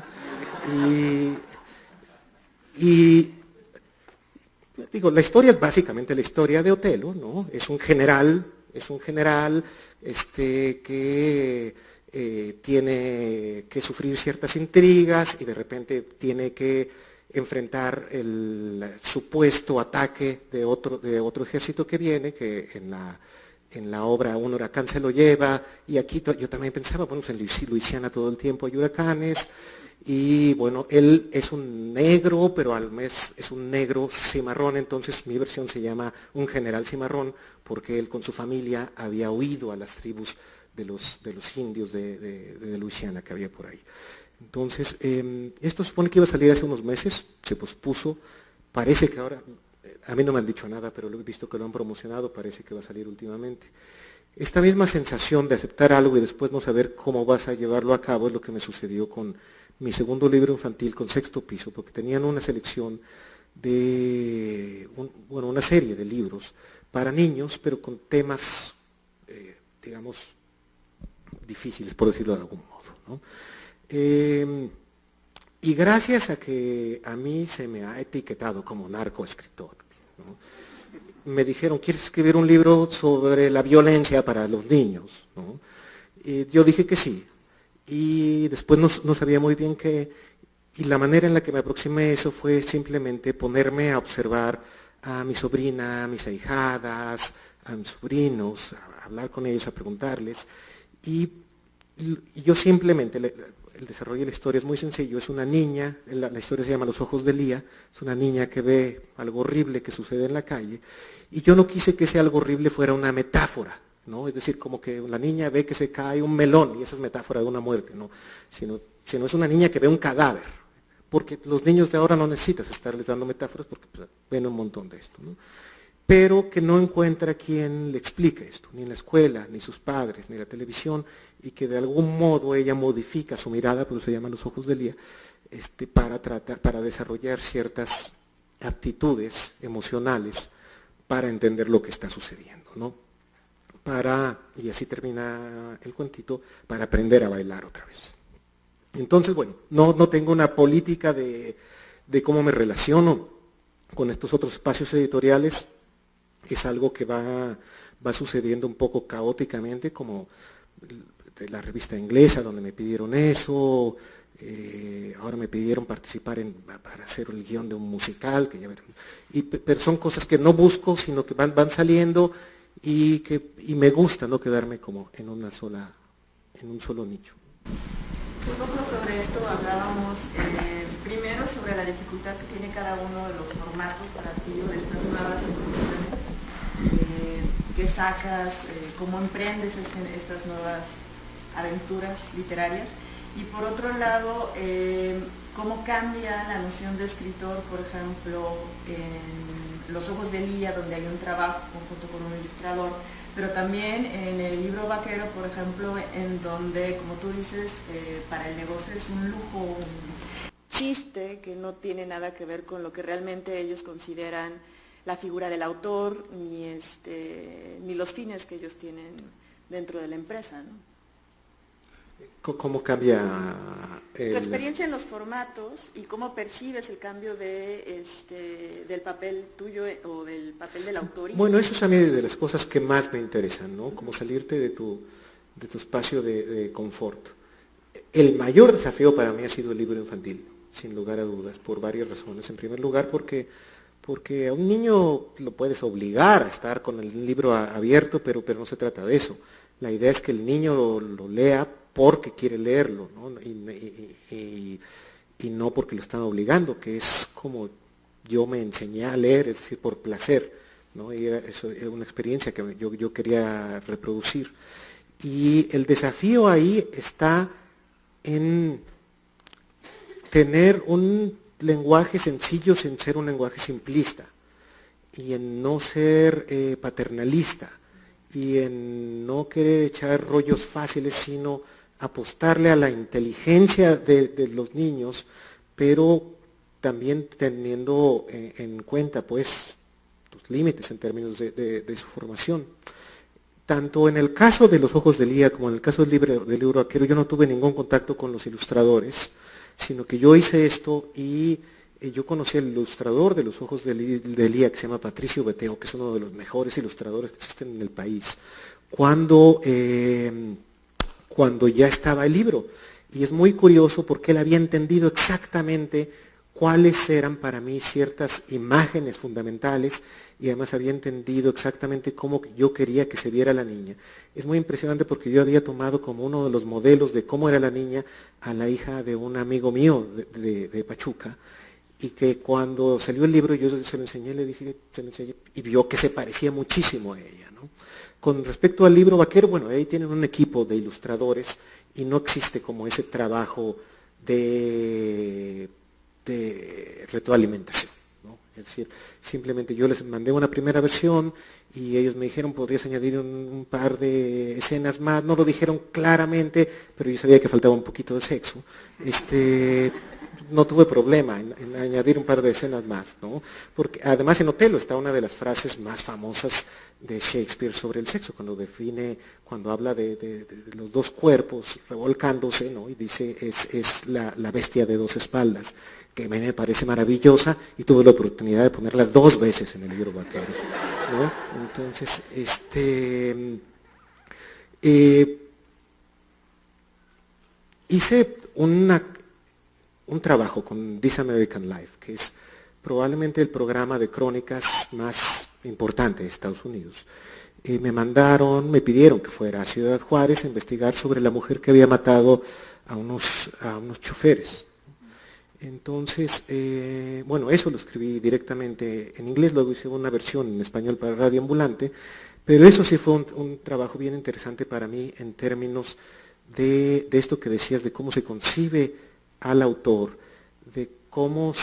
Digo, la historia es básicamente la historia de Otelo, ¿no? Es un general que tiene que sufrir ciertas intrigas y de repente tiene que enfrentar el supuesto ataque de otro ejército que viene, que en la obra Un huracán se lo lleva, y aquí yo también pensaba, bueno, pues en Luisiana todo el tiempo hay huracanes, y bueno, él es un negro, pero al mes es un negro cimarrón, entonces mi versión se llama Un general cimarrón, porque él con su familia había huido a las tribus de los indios de Luisiana que había por ahí. Entonces, esto se supone que iba a salir hace unos meses, se pospuso, parece que ahora, a mí no me han dicho nada, pero lo he visto que lo han promocionado, parece que va a salir últimamente. Esta misma sensación de aceptar algo y después no saber cómo vas a llevarlo a cabo es lo que me sucedió con mi segundo libro infantil, con Sexto Piso, porque tenían una selección de, una serie de libros para niños, pero con temas, digamos, difíciles, por decirlo de algún modo, ¿no? Y gracias a que a mí se me ha etiquetado como narcoescritor, ¿no? Me dijeron, ¿quieres escribir un libro sobre la violencia para los niños? ¿No? Y yo dije que sí. Y después no sabía muy bien qué. Y la manera en la que me aproximé a eso fue simplemente ponerme a observar a mi sobrina, a mis ahijadas, a mis sobrinos, a hablar con ellos, a preguntarles. Y yo simplemente, el desarrollo de la historia es muy sencillo, es una niña, la historia se llama Los ojos de Lía, es una niña que ve algo horrible que sucede en la calle, y yo no quise que ese algo horrible fuera una metáfora, ¿no? Es decir, como que la niña ve que se cae un melón, y esa es metáfora de una muerte, ¿no? Sino es una niña que ve un cadáver, porque los niños de ahora no necesitas estarles dando metáforas porque pues, ven un montón de esto, ¿no? Pero que no encuentra quien le explique esto, ni en la escuela, ni sus padres, ni la televisión, y que de algún modo ella modifica su mirada, por eso se llama Los ojos de Lía, para desarrollar ciertas aptitudes emocionales para entender lo que está sucediendo, ¿no? Y así termina el cuentito, para aprender a bailar otra vez. Entonces, bueno, no tengo una política de cómo me relaciono con estos otros espacios editoriales. Es algo que va sucediendo un poco caóticamente, como de la revista inglesa donde me pidieron eso, ahora me pidieron participar para hacer el guión de un musical, pero son cosas que no busco, sino que van saliendo y me gusta no quedarme como en un solo nicho. Un poco sobre esto hablábamos primero sobre la dificultad que tiene cada uno de los formatos para ti de estas nuevas introducciones. ¿Qué sacas? ¿Cómo emprendes estas nuevas aventuras literarias? Y por otro lado, ¿cómo cambia la noción de escritor, por ejemplo, en Los ojos de Lía, donde hay un trabajo conjunto con un ilustrador, pero también en el libro Vaquero, por ejemplo, en donde, como tú dices, para el negocio es un lujo, un chiste que no tiene nada que ver con lo que realmente ellos consideran la figura del autor, ni los fines que ellos tienen dentro de la empresa, ¿no? ¿Cómo cambia tu experiencia en los formatos y cómo percibes el cambio del papel tuyo o del papel del autor? Bueno, eso es a mí de las cosas que más me interesan, ¿no? Como salirte de tu espacio de confort. El mayor desafío para mí ha sido el libro infantil, sin lugar a dudas, por varias razones. En primer lugar, porque a un niño lo puedes obligar a estar con el libro abierto, pero no se trata de eso. La idea es que el niño lo lea porque quiere leerlo, ¿no? Y no porque lo están obligando, que es como yo me enseñé a leer, es decir, por placer, ¿no? Y eso era una experiencia que yo quería reproducir. Y el desafío ahí está en tener un lenguaje sencillo sin ser un lenguaje simplista, y en no ser paternalista, y en no querer echar rollos fáciles, sino apostarle a la inteligencia de los niños, pero también teniendo en cuenta pues los límites en términos de su formación. Tanto en el caso de Los ojos de Lía como en el caso del libro Vaquero, yo no tuve ningún contacto con los ilustradores, sino que yo hice esto y yo conocí al ilustrador de Los ojos de Elía, que se llama Patricio Beteo, que es uno de los mejores ilustradores que existen en el país, cuando ya estaba el libro. Y es muy curioso porque él había entendido exactamente cuáles eran para mí ciertas imágenes fundamentales y además había entendido exactamente cómo yo quería que se viera la niña. Es muy impresionante porque yo había tomado como uno de los modelos de cómo era la niña a la hija de un amigo mío de Pachuca, y que cuando salió el libro yo se lo enseñé, le dije, se lo enseñé, y vio que se parecía muchísimo a ella, ¿no? Con respecto al libro Vaquero, bueno, ahí tienen un equipo de ilustradores y no existe como ese trabajo de retroalimentación, ¿no? Es decir, simplemente yo les mandé una primera versión y ellos me dijeron, podrías añadir un par de escenas más, no lo dijeron claramente, pero yo sabía que faltaba un poquito de sexo. No tuve problema en añadir un par de escenas más, ¿no? Porque además en Otelo está una de las frases más famosas de Shakespeare sobre el sexo, cuando habla de los dos cuerpos revolcándose, ¿no? Y dice, es la bestia de dos espaldas, que me parece maravillosa, y tuve la oportunidad de ponerla 2 veces en el libro Vaquero, ¿no? Entonces, hice un trabajo con This American Life, que es probablemente el programa de crónicas más importante de Estados Unidos. Me pidieron que fuera a Ciudad Juárez a investigar sobre la mujer que había matado a unos choferes. Entonces, bueno, eso lo escribí directamente en inglés, luego hice una versión en español para Radio Ambulante, pero eso sí fue un trabajo bien interesante para mí en términos de esto que decías, de cómo se concibe al autor, de cómo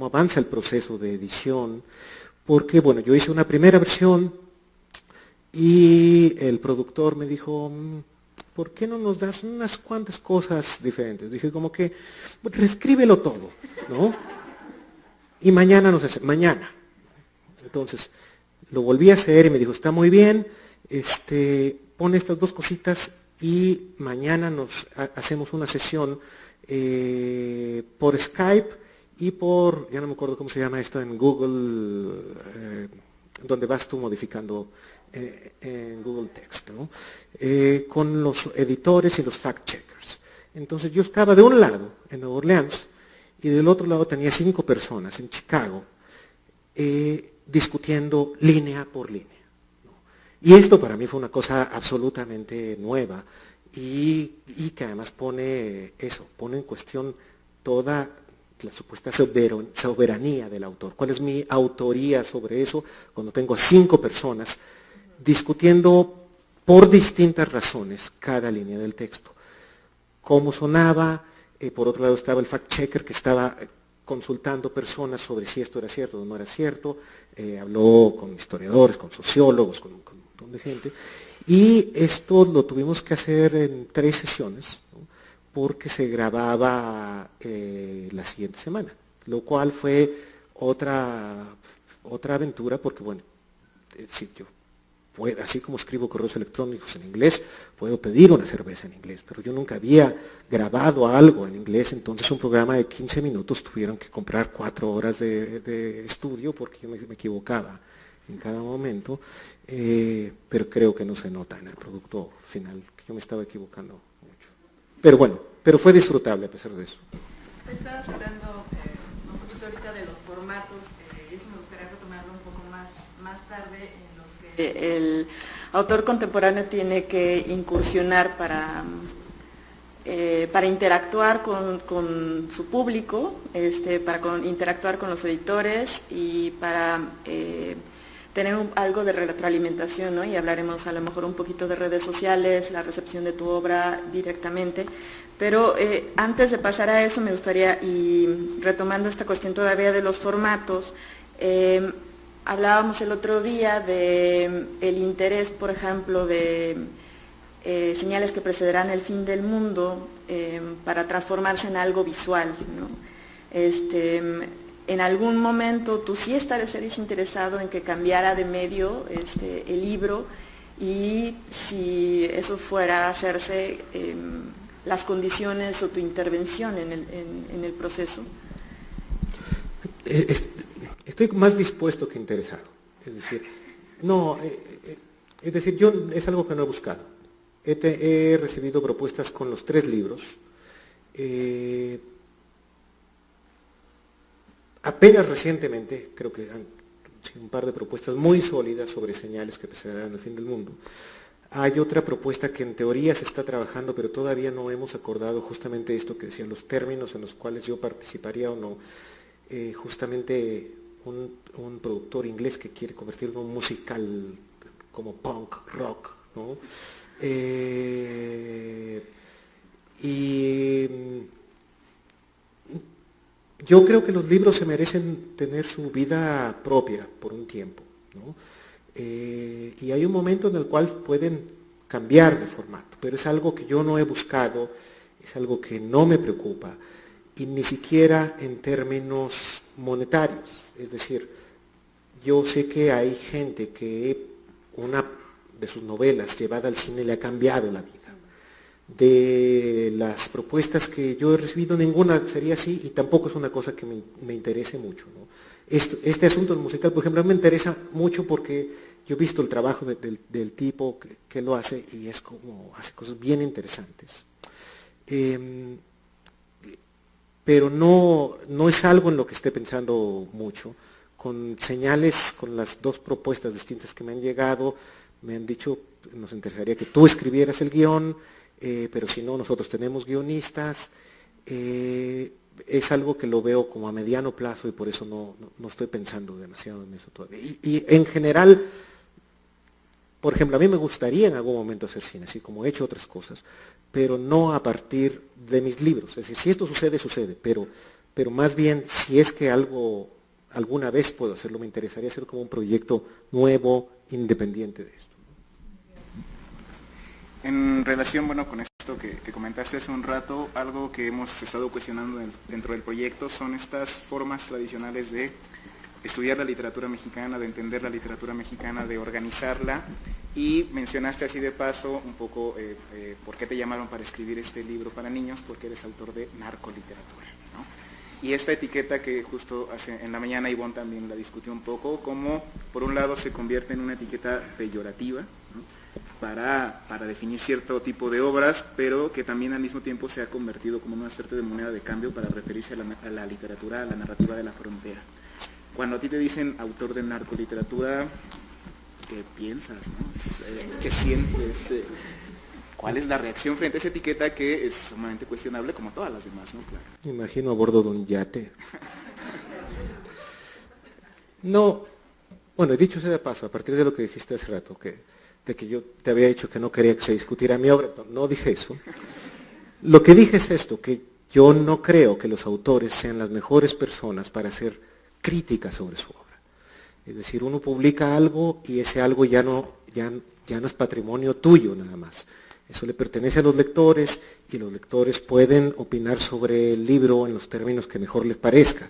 avanza el proceso de edición, porque bueno, yo hice una primera versión y el productor me dijo, ¿por qué no nos das unas cuantas cosas diferentes? Dije como que, reescríbelo todo, ¿no? Y mañana mañana. Entonces, lo volví a hacer y me dijo, está muy bien, pon estas 2 cositas y mañana hacemos una sesión por Skype y ya no me acuerdo cómo se llama esto en Google, donde vas tú modificando en Google Text, ¿no? Con los editores y los fact-checkers. Entonces yo estaba de un lado en Nueva Orleans y del otro lado tenía 5 personas en Chicago discutiendo línea por línea, ¿no? Y esto para mí fue una cosa absolutamente nueva y que además pone en cuestión toda la supuesta soberanía del autor. ¿Cuál es mi autoría sobre eso cuando tengo a 5 personas discutiendo por distintas razones cada línea del texto? Cómo sonaba, por otro lado estaba el fact-checker que estaba consultando personas sobre si esto era cierto o no era cierto, habló con historiadores, con sociólogos, con un montón de gente, y esto lo tuvimos que hacer en 3 sesiones, ¿no? Porque se grababa la siguiente semana, lo cual fue otra aventura, porque bueno, si yo así como escribo correos electrónicos en inglés, puedo pedir una cerveza en inglés, pero yo nunca había grabado algo en inglés, entonces un programa de 15 minutos tuvieron que comprar 4 horas de estudio porque yo me equivocaba en cada momento, pero creo que no se nota en el producto final, que yo me estaba equivocando mucho. Pero bueno, pero fue disfrutable a pesar de eso. Te estaba hablando un poquito ahorita de los formatos, y eso me gustaría retomarlo un poco más tarde, en los que el autor contemporáneo tiene que incursionar para interactuar con su público, para interactuar con los editores y para tener algo de retroalimentación, ¿no? Y hablaremos a lo mejor un poquito de redes sociales, la recepción de tu obra directamente, pero antes de pasar a eso me gustaría, y retomando esta cuestión todavía de los formatos, hablábamos el otro día de el interés, por ejemplo, de señales que precederán el fin del mundo para transformarse en algo visual, ¿no? En algún momento tú sí estarías interesado en que cambiara de medio el libro, y si eso fuera a hacerse, las condiciones o tu intervención en el proceso. estoy más dispuesto que interesado. Es decir, yo es algo que no he buscado. He recibido propuestas con los 3 libros. Apenas recientemente, creo que han sido un par de propuestas muy sólidas sobre señales que precederán el fin del mundo. Hay otra propuesta que en teoría se está trabajando, pero todavía no hemos acordado justamente esto que decían, los términos en los cuales yo participaría o no. Justamente un productor inglés que quiere convertirlo en un musical como punk, rock, ¿no? Y yo creo que los libros se merecen tener su vida propia por un tiempo, ¿no? Y hay un momento en el cual pueden cambiar de formato, pero es algo que yo no he buscado, es algo que no me preocupa, y ni siquiera en términos monetarios. Es decir, yo sé que hay gente que una de sus novelas llevada al cine le ha cambiado la vida. De las propuestas que yo he recibido, ninguna sería así, y tampoco es una cosa que me interese mucho, ¿no? Este asunto del musical, por ejemplo, me interesa mucho porque yo he visto el trabajo del tipo que lo hace, y es como hace cosas bien interesantes. Pero no es algo en lo que esté pensando mucho. Con señales, con las 2 propuestas distintas que me han llegado, me han dicho, nos interesaría que tú escribieras el guión, pero si no, nosotros tenemos guionistas. Es algo que lo veo como a mediano plazo, y por eso no estoy pensando demasiado en eso todavía. Y en general, por ejemplo, a mí me gustaría en algún momento hacer cine, así como he hecho otras cosas, pero no a partir de mis libros. Es decir, si esto sucede, sucede, pero más bien, si es que alguna vez puedo hacerlo, me interesaría hacer como un proyecto nuevo, independiente de esto. En relación, con esto que comentaste hace un rato, algo que hemos estado cuestionando dentro del proyecto son estas formas tradicionales de estudiar la literatura mexicana, de entender la literatura mexicana, de organizarla, y mencionaste así de paso un poco por qué te llamaron para escribir este libro para niños, porque eres autor de narcoliteratura, ¿no? Y esta etiqueta que justo en la mañana Ivonne también la discutió un poco, como por un lado se convierte en una etiqueta peyorativa, ¿no?, para definir cierto tipo de obras, pero que también al mismo tiempo se ha convertido como una suerte de moneda de cambio para referirse a la literatura, a la narrativa de la frontera. Cuando a ti te dicen autor de narcoliteratura, ¿qué piensas, no? ¿Qué sientes? ¿Cuál es la reacción frente a esa etiqueta que es sumamente cuestionable como todas las demás, ¿no? Claro. Me imagino a bordo de un yate. No, bueno, dicho sea de paso, a partir de lo que dijiste hace rato, de que yo te había dicho que no quería que se discutiera mi obra, no dije eso. Lo que dije es esto, que yo no creo que los autores sean las mejores personas para hacer críticas sobre su obra. Es decir, uno publica algo y ese algo ya no es patrimonio tuyo nada más. Eso le pertenece a los lectores, y los lectores pueden opinar sobre el libro en los términos que mejor les parezca.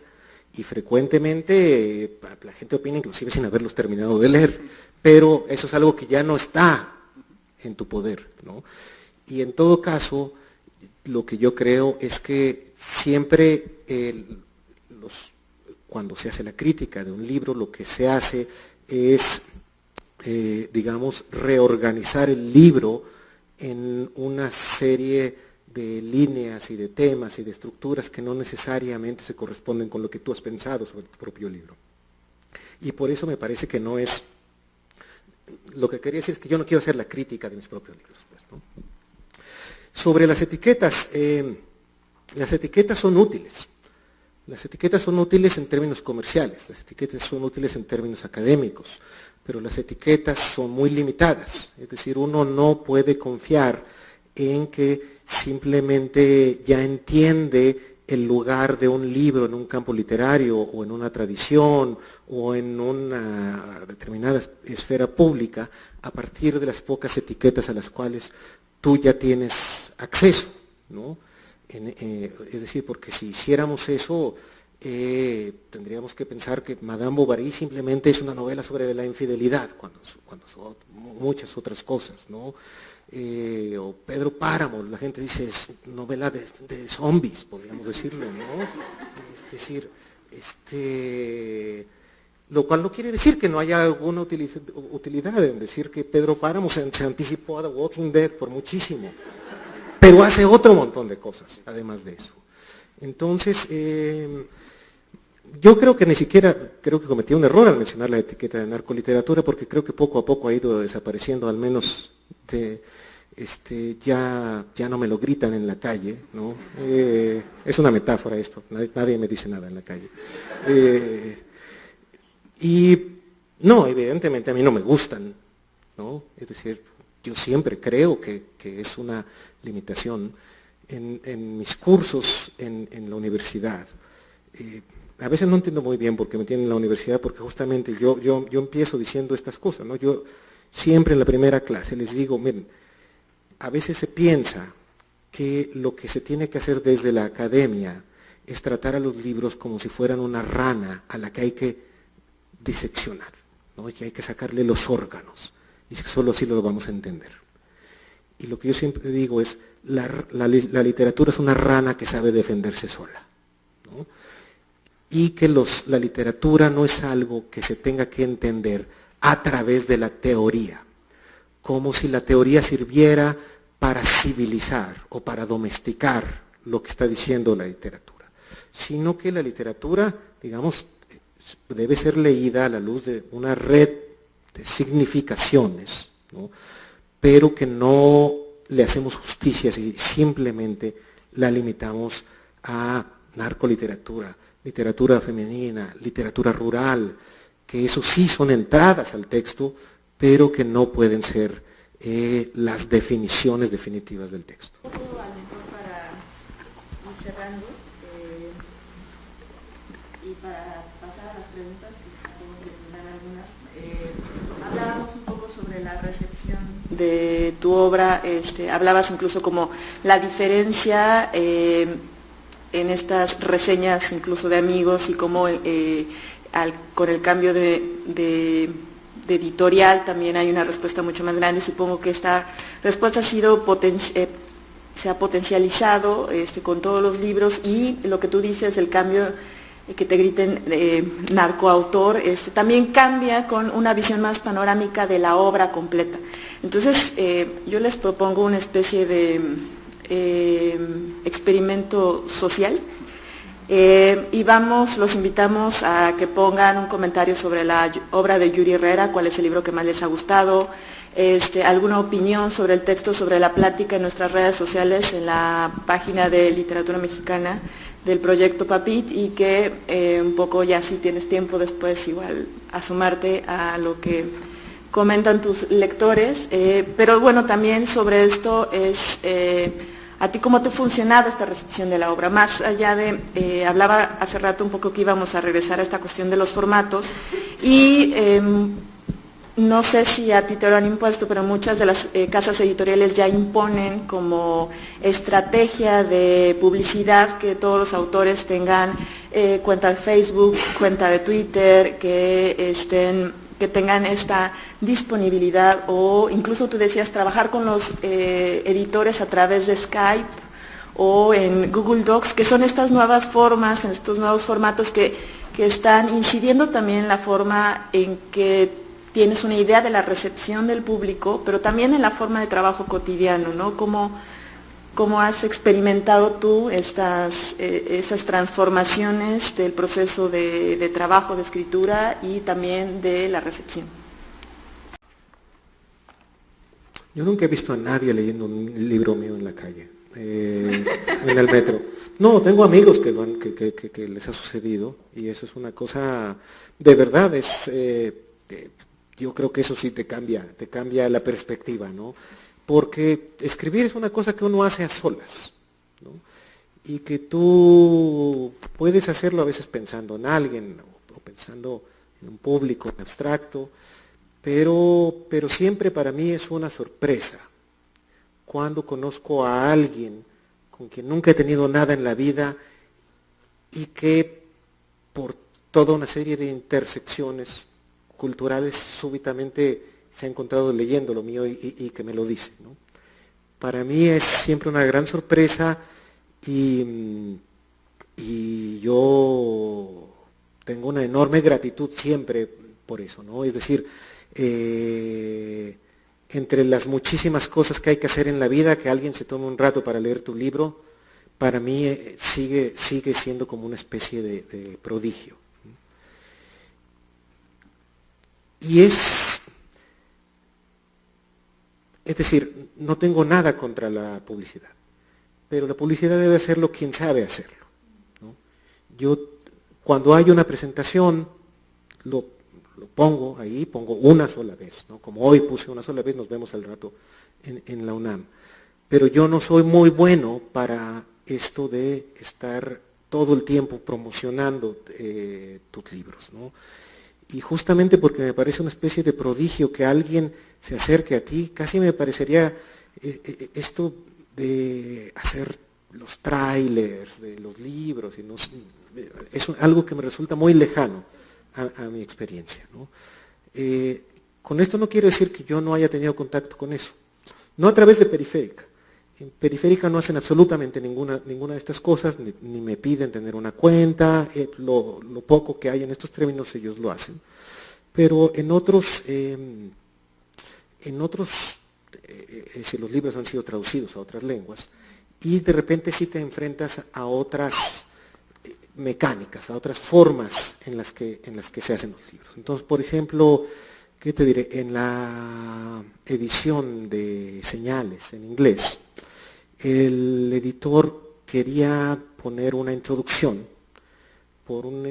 Y frecuentemente la gente opina inclusive sin haberlos terminado de leer, pero eso es algo que ya no está en tu poder, ¿no? Y en todo caso, lo que yo creo es que siempre cuando se hace la crítica de un libro, lo que se hace es, digamos, reorganizar el libro en una serie de líneas y de temas y de estructuras que no necesariamente se corresponden con lo que tú has pensado sobre tu propio libro. Y por eso me parece que no es... Lo que quería decir es que yo no quiero hacer la crítica de mis propios libros, pues, ¿no? Sobre las etiquetas son útiles. Las etiquetas son útiles en términos comerciales, las etiquetas son útiles en términos académicos, pero las etiquetas son muy limitadas. Es decir, uno no puede confiar en que simplemente ya entiende el lugar de un libro en un campo literario o en una tradición o en una determinada esfera pública a partir de las pocas etiquetas a las cuales tú ya tienes acceso, ¿no? Es decir, porque si hiciéramos eso, tendríamos que pensar que Madame Bovary simplemente es una novela sobre la infidelidad, cuando son muchas otras cosas, ¿no? O Pedro Páramo, la gente dice es novela de zombies, podríamos decirlo, ¿no? Es decir, Lo cual no quiere decir que no haya alguna utilidad en decir que Pedro Páramo se anticipó a The Walking Dead por muchísimo, pero hace otro montón de cosas, además de eso. Entonces, yo creo que ni siquiera, creo que cometí un error al mencionar la etiqueta de narcoliteratura, porque creo que poco a poco ha ido desapareciendo, al menos ya no me lo gritan en la calle, ¿no? Es una metáfora esto, nadie me dice nada en la calle. Y no, evidentemente a mí no me gustan, ¿no? Es decir, yo siempre creo que es una limitación. En mis cursos en la universidad, a veces no entiendo muy bien por qué me tienen en la universidad, porque justamente yo empiezo diciendo estas cosas, ¿no? Yo siempre en la primera clase les digo, miren, a veces se piensa que lo que se tiene que hacer desde la academia es tratar a los libros como si fueran una rana a la que hay que diseccionar, ¿no? Y que hay que sacarle los órganos, y solo así lo vamos a entender. Y lo que yo siempre digo es, la literatura es una rana que sabe defenderse sola, ¿no? Y que la literatura no es algo que se tenga que entender a través de la teoría, como si la teoría sirviera para civilizar o para domesticar lo que está diciendo la literatura, sino que la literatura, digamos, debe ser leída a la luz de una red de significaciones, ¿no? Pero que no le hacemos justicia si simplemente la limitamos a narcoliteratura, literatura femenina, literatura rural, que eso sí son entradas al texto, pero que no pueden ser las definiciones definitivas del texto. A lo mejor para ir cerrando y para pasar a las preguntas, que acabo de mencionar algunas, hablábamos un poco sobre la recepción de tu obra, hablabas incluso como la diferencia en estas reseñas incluso de amigos y cómo con el cambio de editorial también hay una respuesta mucho más grande. Supongo que esta respuesta ha sido se ha potencializado con todos los libros, y lo que tú dices, el cambio que te griten narcoautor, también cambia con una visión más panorámica de la obra completa. Entonces yo les propongo una especie de experimento social. Y los invitamos a que pongan un comentario sobre la obra de Yuri Herrera, cuál es el libro que más les ha gustado, alguna opinión sobre el texto, sobre la plática en nuestras redes sociales, en la página de Literatura Mexicana del Proyecto Papit, y que un poco ya, si tienes tiempo después, igual asomarte a lo que comentan tus lectores. Pero bueno, también sobre esto es... ¿A ti cómo te ha funcionado esta recepción de la obra? Más allá de, hablaba hace rato un poco que íbamos a regresar a esta cuestión de los formatos, y no sé si a ti te lo han impuesto, pero muchas de las casas editoriales ya imponen como estrategia de publicidad que todos los autores tengan cuenta de Facebook, cuenta de Twitter, que tengan esta disponibilidad, o incluso tú decías trabajar con los editores a través de Skype o en Google Docs, que son estas nuevas formas, en estos nuevos formatos que están incidiendo también en la forma en que tienes una idea de la recepción del público, pero también en la forma de trabajo cotidiano, ¿no? ¿Cómo has experimentado tú esas transformaciones del proceso de trabajo, de escritura, y también de la recepción? Yo nunca he visto a nadie leyendo un libro mío en la calle, en el metro. No, tengo amigos que les ha sucedido, y eso es una cosa, de verdad, yo creo que eso sí te cambia la perspectiva, ¿no? Porque escribir es una cosa que uno hace a solas, ¿no? Y que tú puedes hacerlo a veces pensando en alguien o pensando en un público en abstracto, pero siempre para mí es una sorpresa cuando conozco a alguien con quien nunca he tenido nada en la vida y que por toda una serie de intersecciones culturales súbitamente se ha encontrado leyendo lo mío y que me lo dice, ¿no? Para mí es siempre una gran sorpresa, y yo tengo una enorme gratitud siempre por eso, ¿no? Es decir, entre las muchísimas cosas que hay que hacer en la vida, que alguien se tome un rato para leer tu libro, para mí sigue siendo como una especie de prodigio. Y es decir, no tengo nada contra la publicidad, pero la publicidad debe hacerlo quien sabe hacerlo, ¿no? Yo, cuando hay una presentación, lo pongo ahí, pongo una sola vez, ¿no? Como hoy puse una sola vez, nos vemos al rato en la UNAM. Pero yo no soy muy bueno para esto de estar todo el tiempo promocionando tus libros, ¿no? Y justamente porque me parece una especie de prodigio que alguien se acerque a ti, casi me parecería esto de hacer los trailers de los libros, y no, es algo que me resulta muy lejano a mi experiencia, ¿no? Con esto no quiero decir que yo no haya tenido contacto con eso, no a través de Periférica. En Periférica no hacen absolutamente ninguna de estas cosas, ni me piden tener una cuenta, lo poco que hay en estos términos ellos lo hacen. Pero en otros si los libros han sido traducidos a otras lenguas, y de repente sí te enfrentas a otras mecánicas, a otras formas en las que se hacen los libros. Entonces, por ejemplo, ¿qué te diré? En la edición de Señales en inglés, el editor quería poner una introducción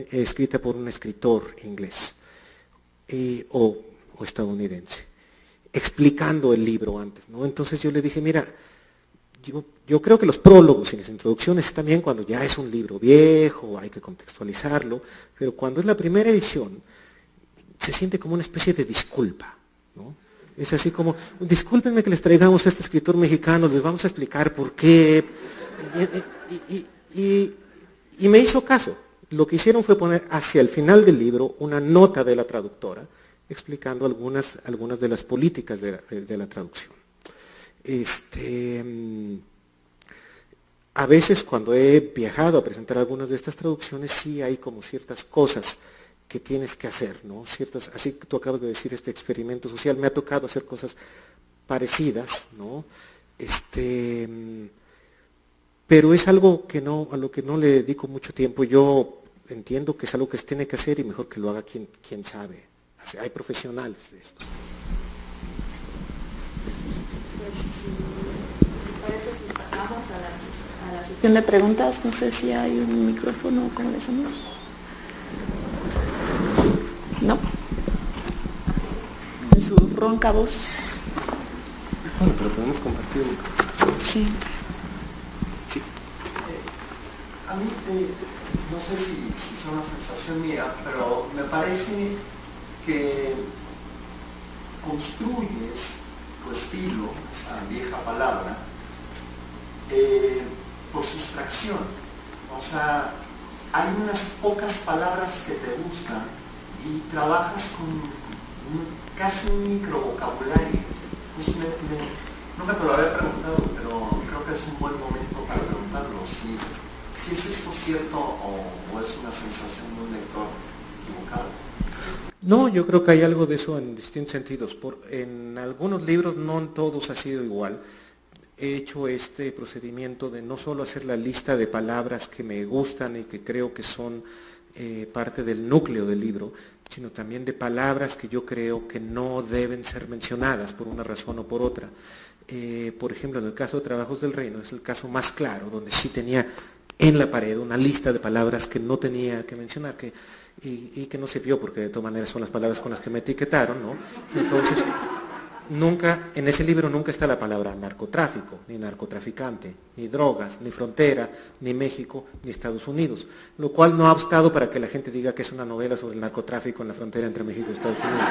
escrita por un escritor inglés o estadounidense, explicando el libro antes, ¿no? Entonces yo le dije, mira, yo creo que los prólogos y las introducciones están bien cuando ya es un libro viejo, hay que contextualizarlo, pero cuando es la primera edición, se siente como una especie de disculpa, ¿no? Es así como, discúlpenme que les traigamos a este escritor mexicano, les vamos a explicar por qué. Y me hizo caso. Lo que hicieron fue poner hacia el final del libro una nota de la traductora, explicando algunas de las políticas de la traducción. A veces cuando he viajado a presentar algunas de estas traducciones, sí hay como ciertas cosas que tienes que hacer, ¿no? Así que tú acabas de decir, este experimento social, me ha tocado hacer cosas parecidas, ¿no? Pero es algo a lo que no le dedico mucho tiempo. Yo entiendo que es algo que se tiene que hacer y mejor que lo haga quien sabe. Hay profesionales de esto. Parece que pasamos a la sección de preguntas. No sé si hay un micrófono, ¿cómo le hacemos? No. En su ronca voz. Bueno, pero podemos compartir. Sí. Sí. A mí, no sé si es una sensación mía, pero me parece que construyes tu estilo, esa vieja palabra, por sustracción. O sea, hay unas pocas palabras que te gustan y trabajas con casi un microvocabulario. Pues nunca te lo había preguntado, pero creo que es un buen momento para preguntarlo. Si es esto cierto o es una sensación de un lector equivocado. No, yo creo que hay algo de eso en distintos sentidos. En algunos libros, no en todos ha sido igual. He hecho este procedimiento de no solo hacer la lista de palabras que me gustan y que creo que son parte del núcleo del libro, sino también de palabras que yo creo que no deben ser mencionadas por una razón o por otra. Por ejemplo, en el caso de Trabajos del Reino, es el caso más claro, donde sí tenía en la pared una lista de palabras que no tenía que mencionar, y que no se vio porque de todas maneras son las palabras con las que me etiquetaron, ¿no? Entonces, en ese libro nunca está la palabra narcotráfico, ni narcotraficante, ni drogas, ni frontera, ni México, ni Estados Unidos, lo cual no ha obstado para que la gente diga que es una novela sobre el narcotráfico en la frontera entre México y Estados Unidos.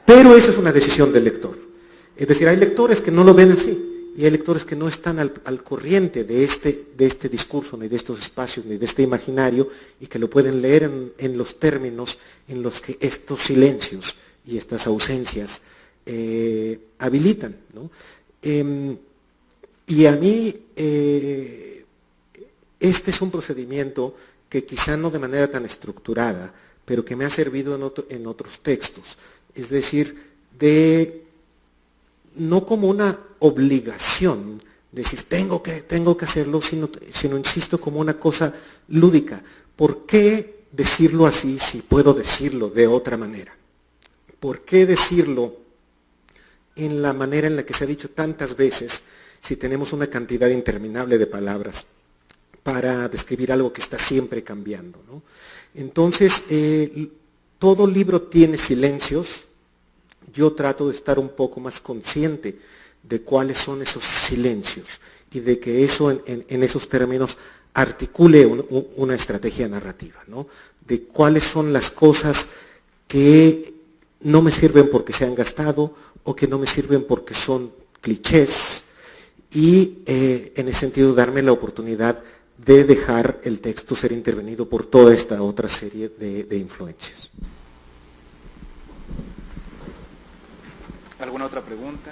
Pero eso es una decisión del lector. Es decir, hay lectores que no lo ven así, y hay lectores que no están al corriente de este discurso, ni de estos espacios, ni de este imaginario, y que lo pueden leer en los términos en los que estos silencios y estas ausencias habilitan, ¿no? Y a mí este es un procedimiento que quizá no de manera tan estructurada, pero que me ha servido en otros textos. Es decir, no como una obligación, decir tengo que hacerlo, sino insisto, como una cosa lúdica. ¿Por qué decirlo así si puedo decirlo de otra manera? ¿Por qué decirlo en la manera en la que se ha dicho tantas veces si tenemos una cantidad interminable de palabras para describir algo que está siempre cambiando, ¿no? Entonces, todo libro tiene silencios. Yo trato de estar un poco más consciente de cuáles son esos silencios y de que eso en esos términos articule una estrategia narrativa, ¿no? De cuáles son las cosas que no me sirven porque se han gastado o que no me sirven porque son clichés y en ese sentido darme la oportunidad de dejar el texto ser intervenido por toda esta otra serie de influencias. ¿Alguna otra pregunta?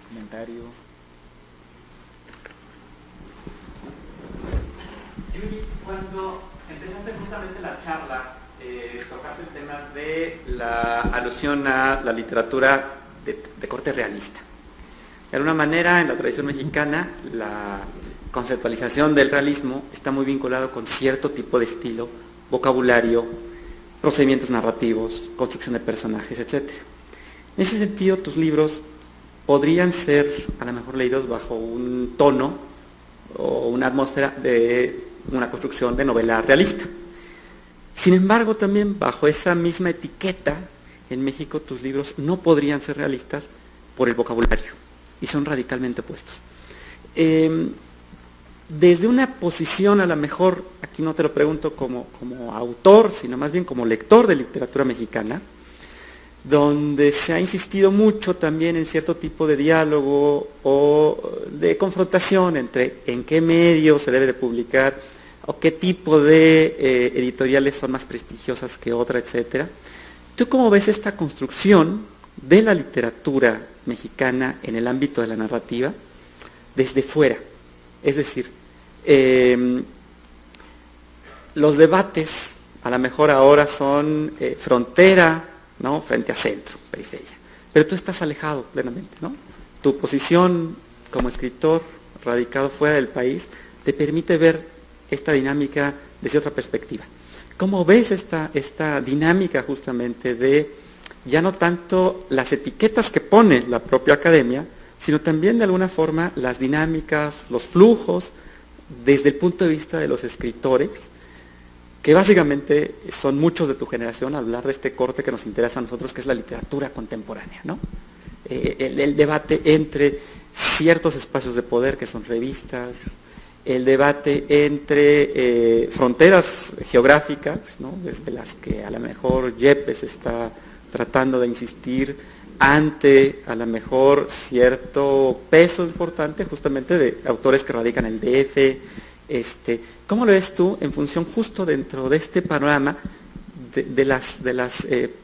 ¿Comentario? Yuri, cuando empezaste justamente la charla, tocaste el tema de la alusión a la literatura de corte realista. De alguna manera, en la tradición mexicana, la conceptualización del realismo está muy vinculado con cierto tipo de estilo, vocabulario, procedimientos narrativos, construcción de personajes, etc. En ese sentido, tus libros podrían ser a lo mejor leídos bajo un tono o una atmósfera de una construcción de novela realista. Sin embargo, también bajo esa misma etiqueta, en México tus libros no podrían ser realistas por el vocabulario y son radicalmente opuestos. Desde una posición, a lo mejor, aquí no te lo pregunto como autor, sino más bien como lector de literatura mexicana, donde se ha insistido mucho también en cierto tipo de diálogo o de confrontación entre en qué medio se debe de publicar o qué tipo de editoriales son más prestigiosas que otra, etcétera. ¿Tú cómo ves esta construcción de la literatura mexicana en el ámbito de la narrativa desde fuera? Es decir, los debates a lo mejor ahora son frontera, ¿no?, frente a centro, periferia. Pero tú estás alejado plenamente, ¿no? Tu posición como escritor radicado fuera del país te permite ver esta dinámica desde otra perspectiva. ¿Cómo ves esta dinámica justamente de ya no tanto las etiquetas que pone la propia academia, sino también de alguna forma las dinámicas, los flujos, desde el punto de vista de los escritores, que básicamente son muchos de tu generación, al hablar de este corte que nos interesa a nosotros, que es la literatura contemporánea, ¿no? El debate entre ciertos espacios de poder que son revistas, el debate entre fronteras geográficas, ¿no?, desde las que a lo mejor Yepes está tratando de insistir ante a lo mejor cierto peso importante justamente de autores que radican en el DF. ¿Cómo lo ves tú en función justo dentro de este panorama de las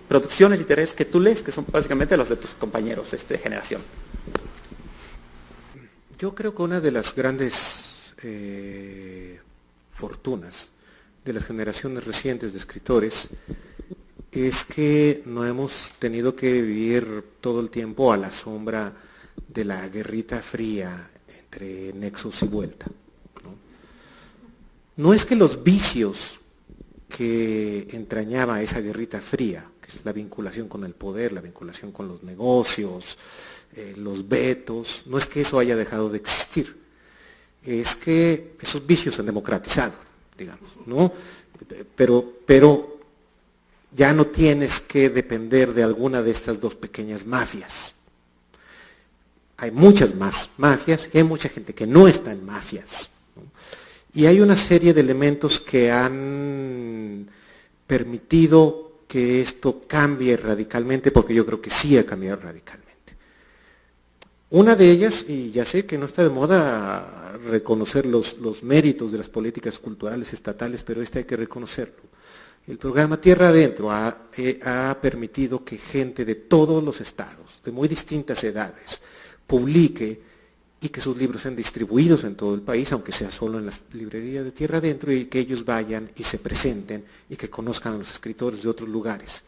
producciones literarias que tú lees, que son básicamente los de tus compañeros de generación? Yo creo que una de las grandes fortunas de las generaciones recientes de escritores es que no hemos tenido que vivir todo el tiempo a la sombra de la guerrita fría entre Nexos y Vuelta. No es que los vicios que entrañaba esa guerrita fría, que es la vinculación con el poder, la vinculación con los negocios, los vetos, no es que eso haya dejado de existir, es que esos vicios se han democratizado, digamos, ¿no? Pero ya no tienes que depender de alguna de estas dos pequeñas mafias. Hay muchas más mafias y hay mucha gente que no está en mafias, ¿no? Y hay una serie de elementos que han permitido que esto cambie radicalmente, porque yo creo que sí ha cambiado radicalmente. Una de ellas, y ya sé que no está de moda reconocer los méritos de las políticas culturales estatales, pero hay que reconocerlo. El programa Tierra Adentro ha permitido que gente de todos los estados, de muy distintas edades, publique y que sus libros sean distribuidos en todo el país, aunque sea solo en las librerías de tierra adentro, y que ellos vayan y se presenten y que conozcan a los escritores de otros lugares.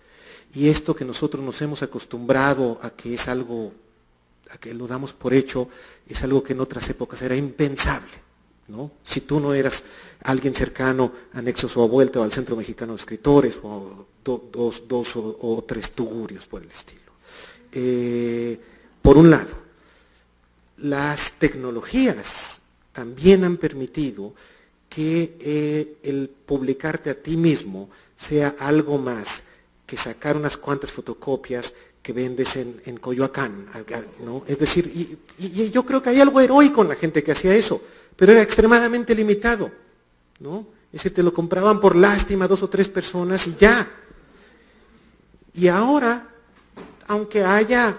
Y esto que nosotros nos hemos acostumbrado a que es algo, a que lo damos por hecho, es algo que en otras épocas era impensable, ¿no? Si tú no eras alguien cercano a Nexos o a Vuelta o al Centro Mexicano de Escritores, o dos o tres tugurios por el estilo. Por un lado, las tecnologías también han permitido que el publicarte a ti mismo sea algo más que sacar unas cuantas fotocopias que vendes en Coyoacán, ¿no? Es decir, y yo creo que hay algo heroico en la gente que hacía eso, pero era extremadamente limitado, ¿no? Es decir, te lo compraban por lástima 2 o 3 personas y ya. Y ahora, aunque haya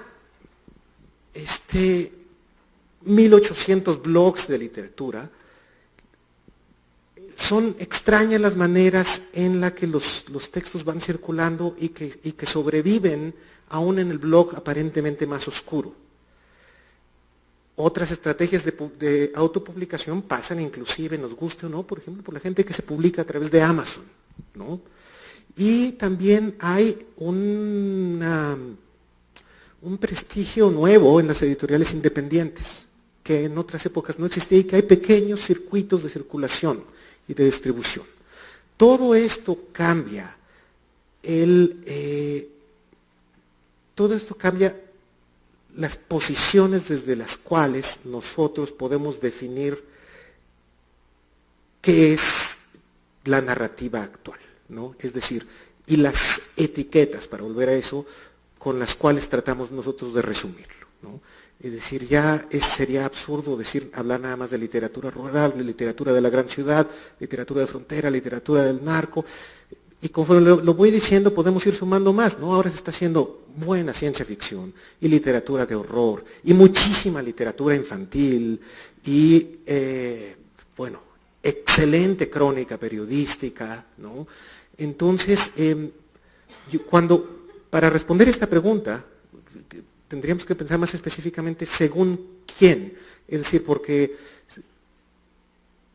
1800 blogs de literatura, son extrañas las maneras en las que los textos van circulando y que sobreviven aún en el blog aparentemente más oscuro. Otras estrategias de autopublicación pasan inclusive, nos guste o no, por ejemplo, por la gente que se publica a través de Amazon, ¿no? Y también hay un prestigio nuevo en las editoriales independientes, que en otras épocas no existía, y que hay pequeños circuitos de circulación y de distribución. Todo esto cambia, todo esto cambia las posiciones desde las cuales nosotros podemos definir qué es la narrativa actual, ¿no? Es decir, y las etiquetas, para volver a eso, con las cuales tratamos nosotros de resumirlo, ¿no? Es decir, ya sería absurdo hablar nada más de literatura rural, de literatura de la gran ciudad, literatura de frontera, literatura del narco, y conforme lo voy diciendo podemos ir sumando más, ¿no? Ahora se está haciendo buena ciencia ficción, y literatura de horror, y muchísima literatura infantil, y, bueno, excelente crónica periodística, ¿no? Entonces, para responder esta pregunta, tendríamos que pensar más específicamente según quién. Es decir, porque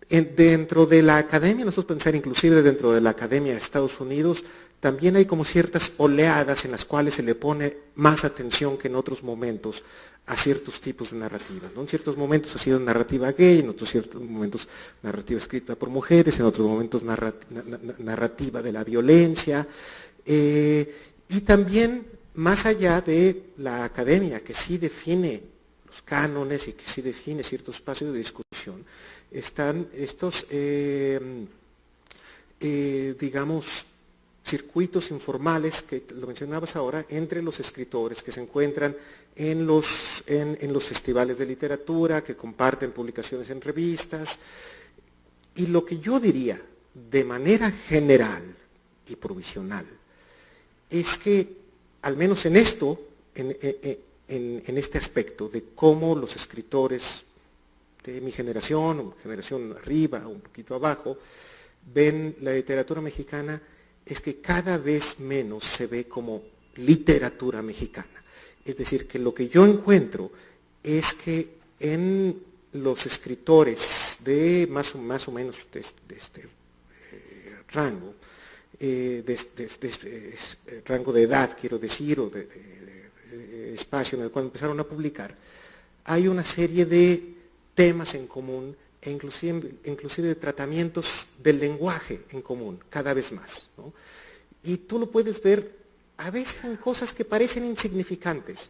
dentro de la academia, nosotros pensar inclusive dentro de la academia de Estados Unidos, también hay como ciertas oleadas en las cuales se le pone más atención que en otros momentos a ciertos tipos de narrativas, ¿no? En ciertos momentos ha sido narrativa gay, en otros ciertos momentos narrativa escrita por mujeres, en otros momentos narrativa de la violencia, y también más allá de la academia, que sí define los cánones y que sí define ciertos espacios de discusión, están estos, digamos, circuitos informales, que lo mencionabas ahora, entre los escritores que se encuentran en los festivales de literatura, que comparten publicaciones en revistas. Y lo que yo diría, de manera general y provisional, es que, al menos en esto, en este aspecto de cómo los escritores de mi generación, o generación arriba, o un poquito abajo, ven la literatura mexicana, es que cada vez menos se ve como literatura mexicana. Es decir, que lo que yo encuentro es que en los escritores de más o menos de este rango, rango de edad, quiero decir, o de espacio en el cual empezaron a publicar, hay una serie de temas en común e inclusive de tratamientos del lenguaje en común, cada vez más, ¿no? Y tú lo puedes ver a veces en cosas que parecen insignificantes,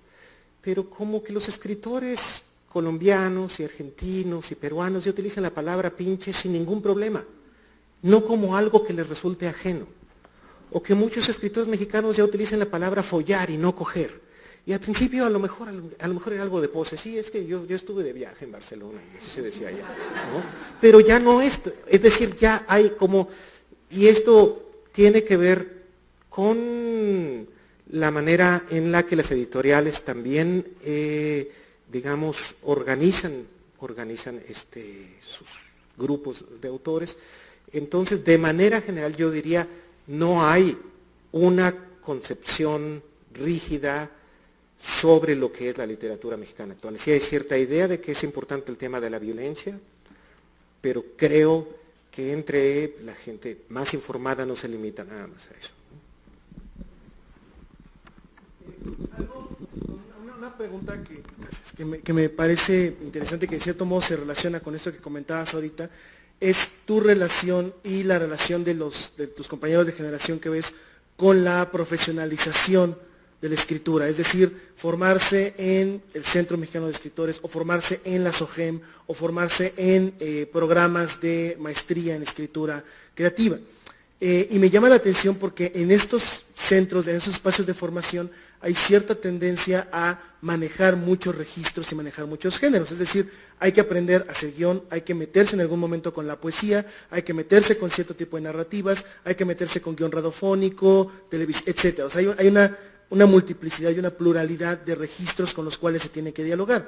pero como que los escritores colombianos y argentinos y peruanos ya utilizan la palabra pinche sin ningún problema, no como algo que les resulte ajeno, o que muchos escritores mexicanos ya utilizan la palabra follar y no coger. Y al principio a lo mejor era algo de pose. Sí, es que yo estuve de viaje en Barcelona, y así se decía allá, ¿no? Pero ya no es decir, ya hay como, y esto tiene que ver con la manera en la que las editoriales también, digamos, organizan sus grupos de autores. Entonces, de manera general, yo diría, no hay una concepción rígida sobre lo que es la literatura mexicana actual. Sí hay cierta idea de que es importante el tema de la violencia, pero creo que entre la gente más informada no se limita nada más a eso. Una pregunta que me parece interesante, que de cierto modo se relaciona con esto que comentabas ahorita, es tu relación y la relación de tus compañeros de generación que ves con la profesionalización de la escritura, es decir, formarse en el Centro Mexicano de Escritores, o formarse en la SOGEM, o formarse en programas de maestría en escritura creativa. Y me llama la atención porque en estos centros, en estos espacios de formación, hay cierta tendencia a manejar muchos registros y manejar muchos géneros. Es decir, hay que aprender a hacer guión, hay que meterse en algún momento con la poesía, hay que meterse con cierto tipo de narrativas, hay que meterse con guión radiofónico, televisión, etc. O sea, hay una multiplicidad y una pluralidad de registros con los cuales se tiene que dialogar.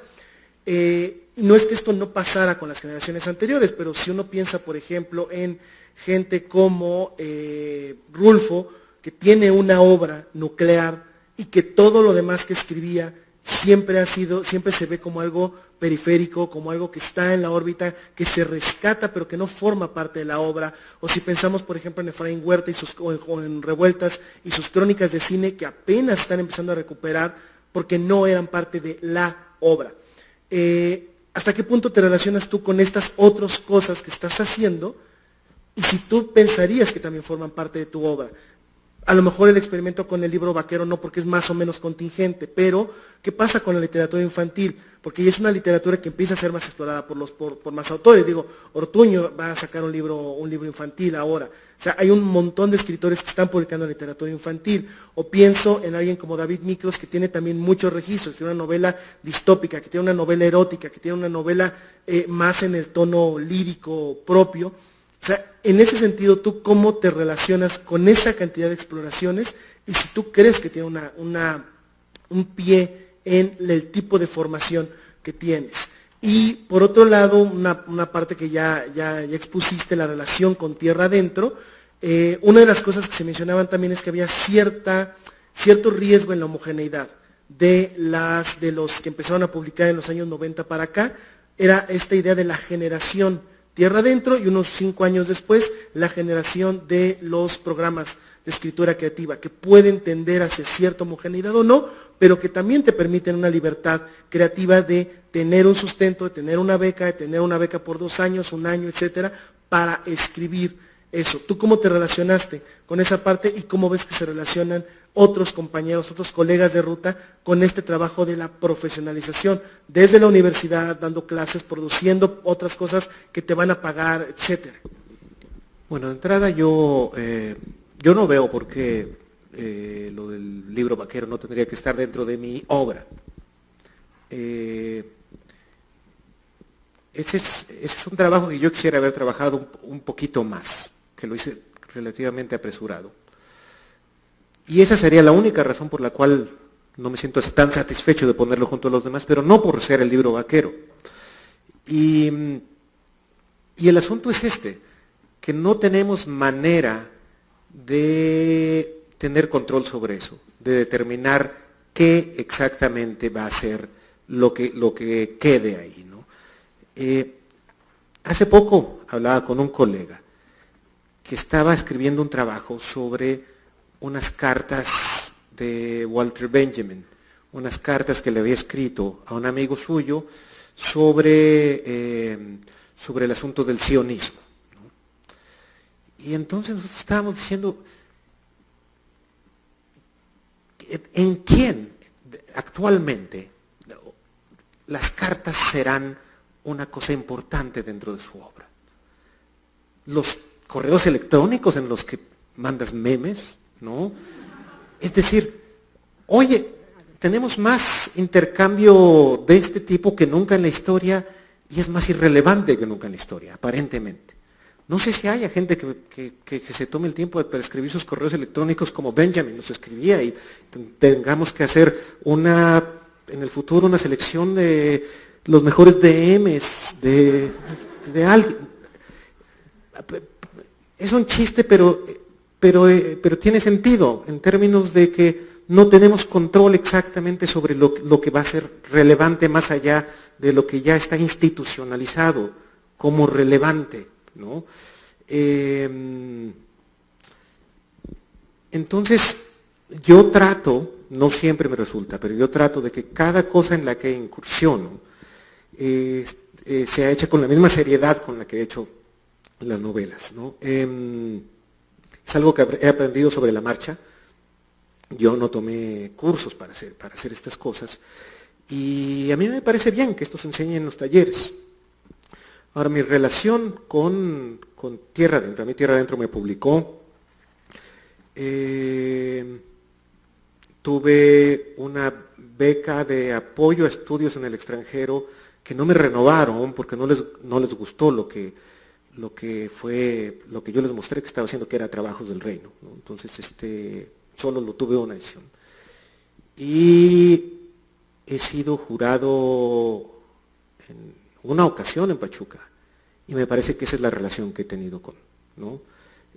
No es que esto no pasara con las generaciones anteriores, pero si uno piensa, por ejemplo, en gente como Rulfo, que tiene una obra nuclear y que todo lo demás que escribía siempre se ve como algo periférico, como algo que está en la órbita, que se rescata pero que no forma parte de la obra. O si pensamos, por ejemplo, en Efraín Huerta o en Revueltas y sus crónicas de cine, que apenas están empezando a recuperar porque no eran parte de la obra. ¿Hasta qué punto te relacionas tú con estas otras cosas que estás haciendo? Y si tú pensarías que también forman parte de tu obra. A lo mejor el experimento con el libro vaquero no, porque es más o menos contingente, pero ¿qué pasa con la literatura infantil? Porque ya es una literatura que empieza a ser más explorada por más autores. Digo, Ortuño va a sacar un libro infantil ahora. O sea, hay un montón de escritores que están publicando literatura infantil. O pienso en alguien como David Miklos, que tiene también muchos registros, que tiene una novela distópica, que tiene una novela erótica, que tiene una novela más en el tono lírico propio. O sea, en ese sentido, ¿tú cómo te relacionas con esa cantidad de exploraciones? Y si tú crees que tiene un pie en el tipo de formación que tienes. Y por otro lado, una parte que ya expusiste, la relación con Tierra Adentro. Una de las cosas que se mencionaban también es que había cierto riesgo en la homogeneidad de los que empezaron a publicar en los años 90 para acá. Era esta idea de la generación Tierra Adentro, y unos 5 años después, la generación de los programas de escritura creativa, que pueden tender hacia cierta homogeneidad o no, pero que también te permiten una libertad creativa de tener un sustento, de tener una beca por 2 años, 1 año, etcétera, para escribir eso. ¿Tú cómo te relacionaste con esa parte y cómo ves que se relacionan otros compañeros, otros colegas de ruta con este trabajo de la profesionalización, desde la universidad, dando clases, produciendo otras cosas que te van a pagar, etcétera? Bueno, de entrada yo no veo por qué lo del libro vaquero no tendría que estar dentro de mi obra. Ese es un trabajo que yo quisiera haber trabajado un poquito más, que lo hice relativamente apresurado. Y esa sería la única razón por la cual no me siento tan satisfecho de ponerlo junto a los demás, pero no por ser el libro vaquero. Y el asunto es que no tenemos manera de tener control sobre eso, de determinar qué exactamente va a ser lo que quede ahí, ¿no? Hace poco hablaba con un colega que estaba escribiendo un trabajo sobre unas cartas de Walter Benjamin, unas cartas que le había escrito a un amigo suyo sobre el asunto del sionismo, ¿no? Y entonces nosotros estábamos diciendo, ¿en quién actualmente las cartas serán una cosa importante dentro de su obra? Los correos electrónicos en los que mandas memes, ¿no? Es decir, oye, tenemos más intercambio de este tipo que nunca en la historia y es más irrelevante que nunca en la historia, aparentemente. No sé si haya gente que se tome el tiempo para escribir sus correos electrónicos como Benjamin los escribía y tengamos que hacer en el futuro una selección de los mejores DMs de alguien. Es un chiste, pero tiene sentido en términos de que no tenemos control exactamente sobre lo que va a ser relevante más allá de lo que ya está institucionalizado como relevante, ¿no? Entonces, yo trato, no siempre me resulta, pero yo trato de que cada cosa en la que incursiono sea hecha con la misma seriedad con la que he hecho las novelas, ¿no? Es algo que he aprendido sobre la marcha. Yo no tomé cursos para hacer estas cosas y a mí me parece bien que esto se enseñe en los talleres. Ahora, mi relación con Tierra Adentro, a mí Tierra Adentro me publicó. Tuve una beca de apoyo a estudios en el extranjero que no me renovaron porque no les gustó lo que yo les mostré que estaba haciendo, que era Trabajos del Reino, ¿no? Entonces solo lo tuve una edición. Y he sido jurado en una ocasión en Pachuca y me parece que esa es la relación que he tenido ¿no?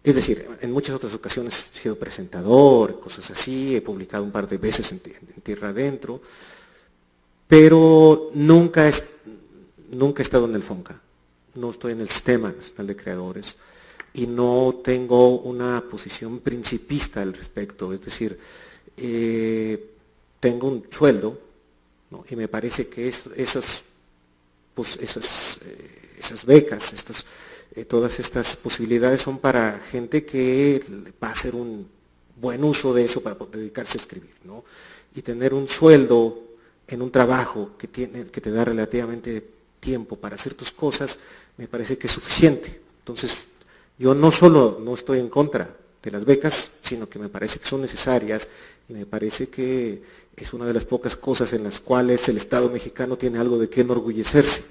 Es decir, en muchas otras ocasiones he sido presentador, cosas así, he publicado un par de veces en Tierra Adentro, pero nunca he estado en el FONCA, no estoy en el Sistema Nacional de Creadores y no tengo una posición principista al respecto, es decir, tengo un sueldo, ¿no? Y me parece que esas becas, todas estas posibilidades son para gente que va a hacer un buen uso de eso para dedicarse a escribir, ¿no? Y tener un sueldo en un trabajo que te da relativamente tiempo para hacer tus cosas, me parece que es suficiente. Entonces, yo no solo no estoy en contra de las becas, sino que me parece que son necesarias y me parece que es una de las pocas cosas en las cuales el Estado mexicano tiene algo de qué enorgullecerse.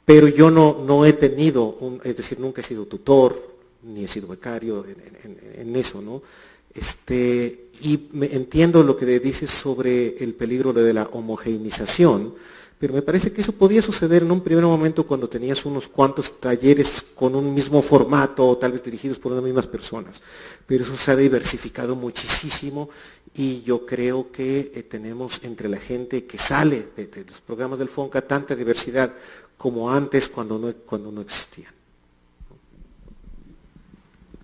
Pero yo no he tenido, es decir, nunca he sido tutor, ni he sido becario en eso, ¿no? Y entiendo lo que dices sobre el peligro de la homogeneización, pero me parece que eso podía suceder en un primer momento cuando tenías unos cuantos talleres con un mismo formato, o tal vez dirigidos por unas mismas personas. Pero eso se ha diversificado muchísimo y yo creo que tenemos entre la gente que sale de los programas del FONCA tanta diversidad como antes cuando no existían.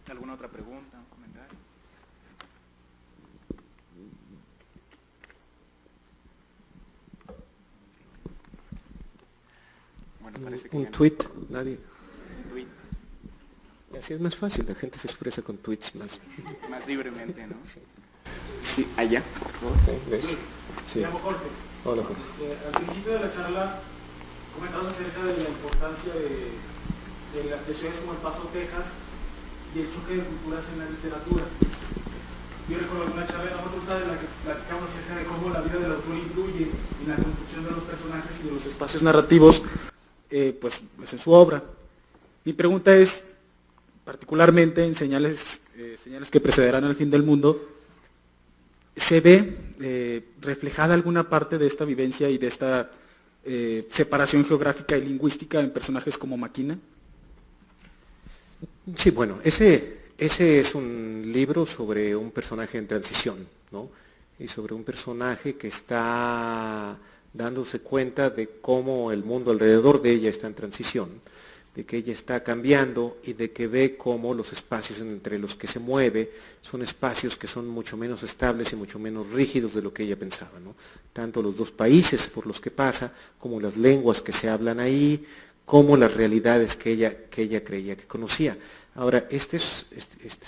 ¿Alguna otra pregunta o comentario? Bueno, parece que un tweet, nadie. Un tweet. Así es más fácil, la gente se expresa con tweets más libremente, ¿no? Sí, allá. Okay, ¿ves? Sí. Me llamo Jorge. Hola, Jorge. Al principio de la charla comentamos acerca de la importancia de las ciudades como El Paso, Texas, y el choque de culturas en la literatura. Yo recuerdo una charla en la facultad en la que platicamos acerca de cómo la vida del autor influye en la construcción de los personajes y de los espacios narrativos pues en su obra. Mi pregunta es, particularmente en señales que precederán al fin del mundo, ¿se ve reflejada alguna parte de esta vivencia y de esta separación geográfica y lingüística en personajes como Maquina? Sí, bueno, ese es un libro sobre un personaje en transición, ¿no? Y sobre un personaje que está dándose cuenta de cómo el mundo alrededor de ella está en transición, de que ella está cambiando y de que ve cómo los espacios entre los que se mueve son espacios que son mucho menos estables y mucho menos rígidos de lo que ella pensaba, ¿no? Tanto los dos países por los que pasa, como las lenguas que se hablan ahí, como las realidades que ella creía que conocía. Ahora, este es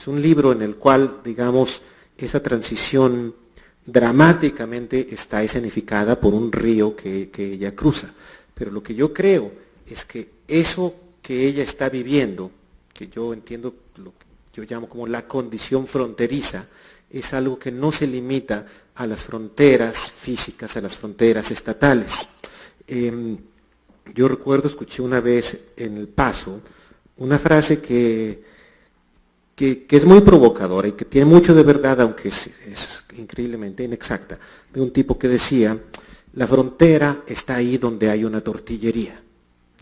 un libro en el cual, digamos, esa transición dramáticamente está escenificada por un río que ella cruza. Pero lo que yo creo es que eso que ella está viviendo, que yo entiendo lo que yo llamo como la condición fronteriza, es algo que no se limita a las fronteras físicas, a las fronteras estatales. Yo recuerdo, escuché una vez en El Paso una frase que es muy provocadora y que tiene mucho de verdad, aunque es increíblemente inexacta, de un tipo que decía, la frontera está ahí donde hay una tortillería,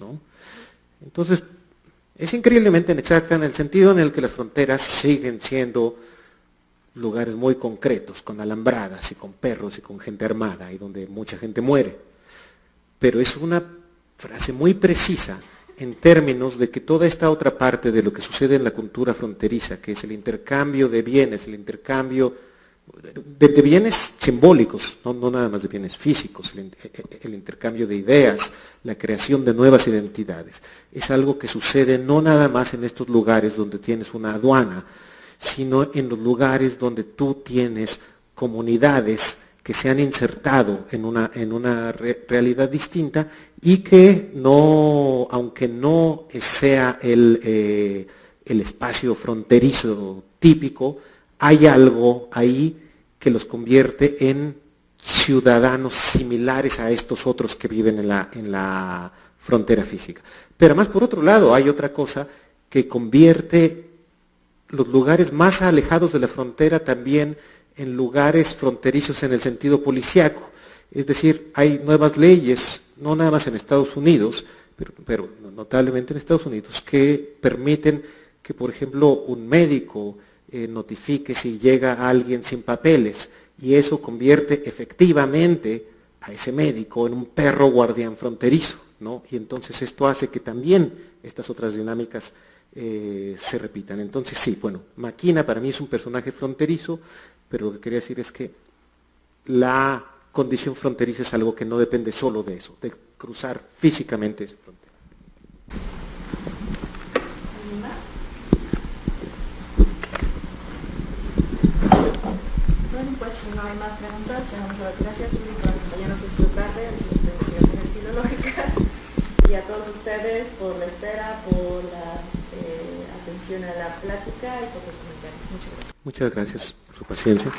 ¿no? Entonces, es increíblemente inexacta en el sentido en el que las fronteras siguen siendo lugares muy concretos, con alambradas y con perros y con gente armada y donde mucha gente muere. Pero es una frase muy precisa en términos de que toda esta otra parte de lo que sucede en la cultura fronteriza, que es el intercambio de bienes, el intercambio de bienes simbólicos, no nada más de bienes físicos, el intercambio de ideas, la creación de nuevas identidades, es algo que sucede no nada más en estos lugares donde tienes una aduana, sino en los lugares donde tú tienes comunidades que se han insertado en una realidad distinta y que no, aunque no sea el espacio fronterizo típico, hay algo ahí que los convierte en ciudadanos similares a estos otros que viven en la frontera física. Pero además, por otro lado, hay otra cosa que convierte los lugares más alejados de la frontera también en lugares fronterizos en el sentido policíaco. Es decir, hay nuevas leyes, no nada más en Estados Unidos, pero notablemente en Estados Unidos, que permiten que, por ejemplo, un médico notifique si llega alguien sin papeles, y eso convierte efectivamente a ese médico en un perro guardián fronterizo, ¿no? Y entonces esto hace que también estas otras dinámicas se repitan. Entonces sí, bueno, Maquina para mí es un personaje fronterizo, pero lo que quería decir es que la condición fronteriza es algo que no depende solo de eso, de cruzar físicamente esa frontera. Bueno, pues si no hay más preguntas, damos las gracias por acompañarnos esta tarde en sus investigaciones filológicas y a todos ustedes por la espera, por la atención a la plática y por sus comentarios. Muchas gracias. Muchas gracias por su paciencia.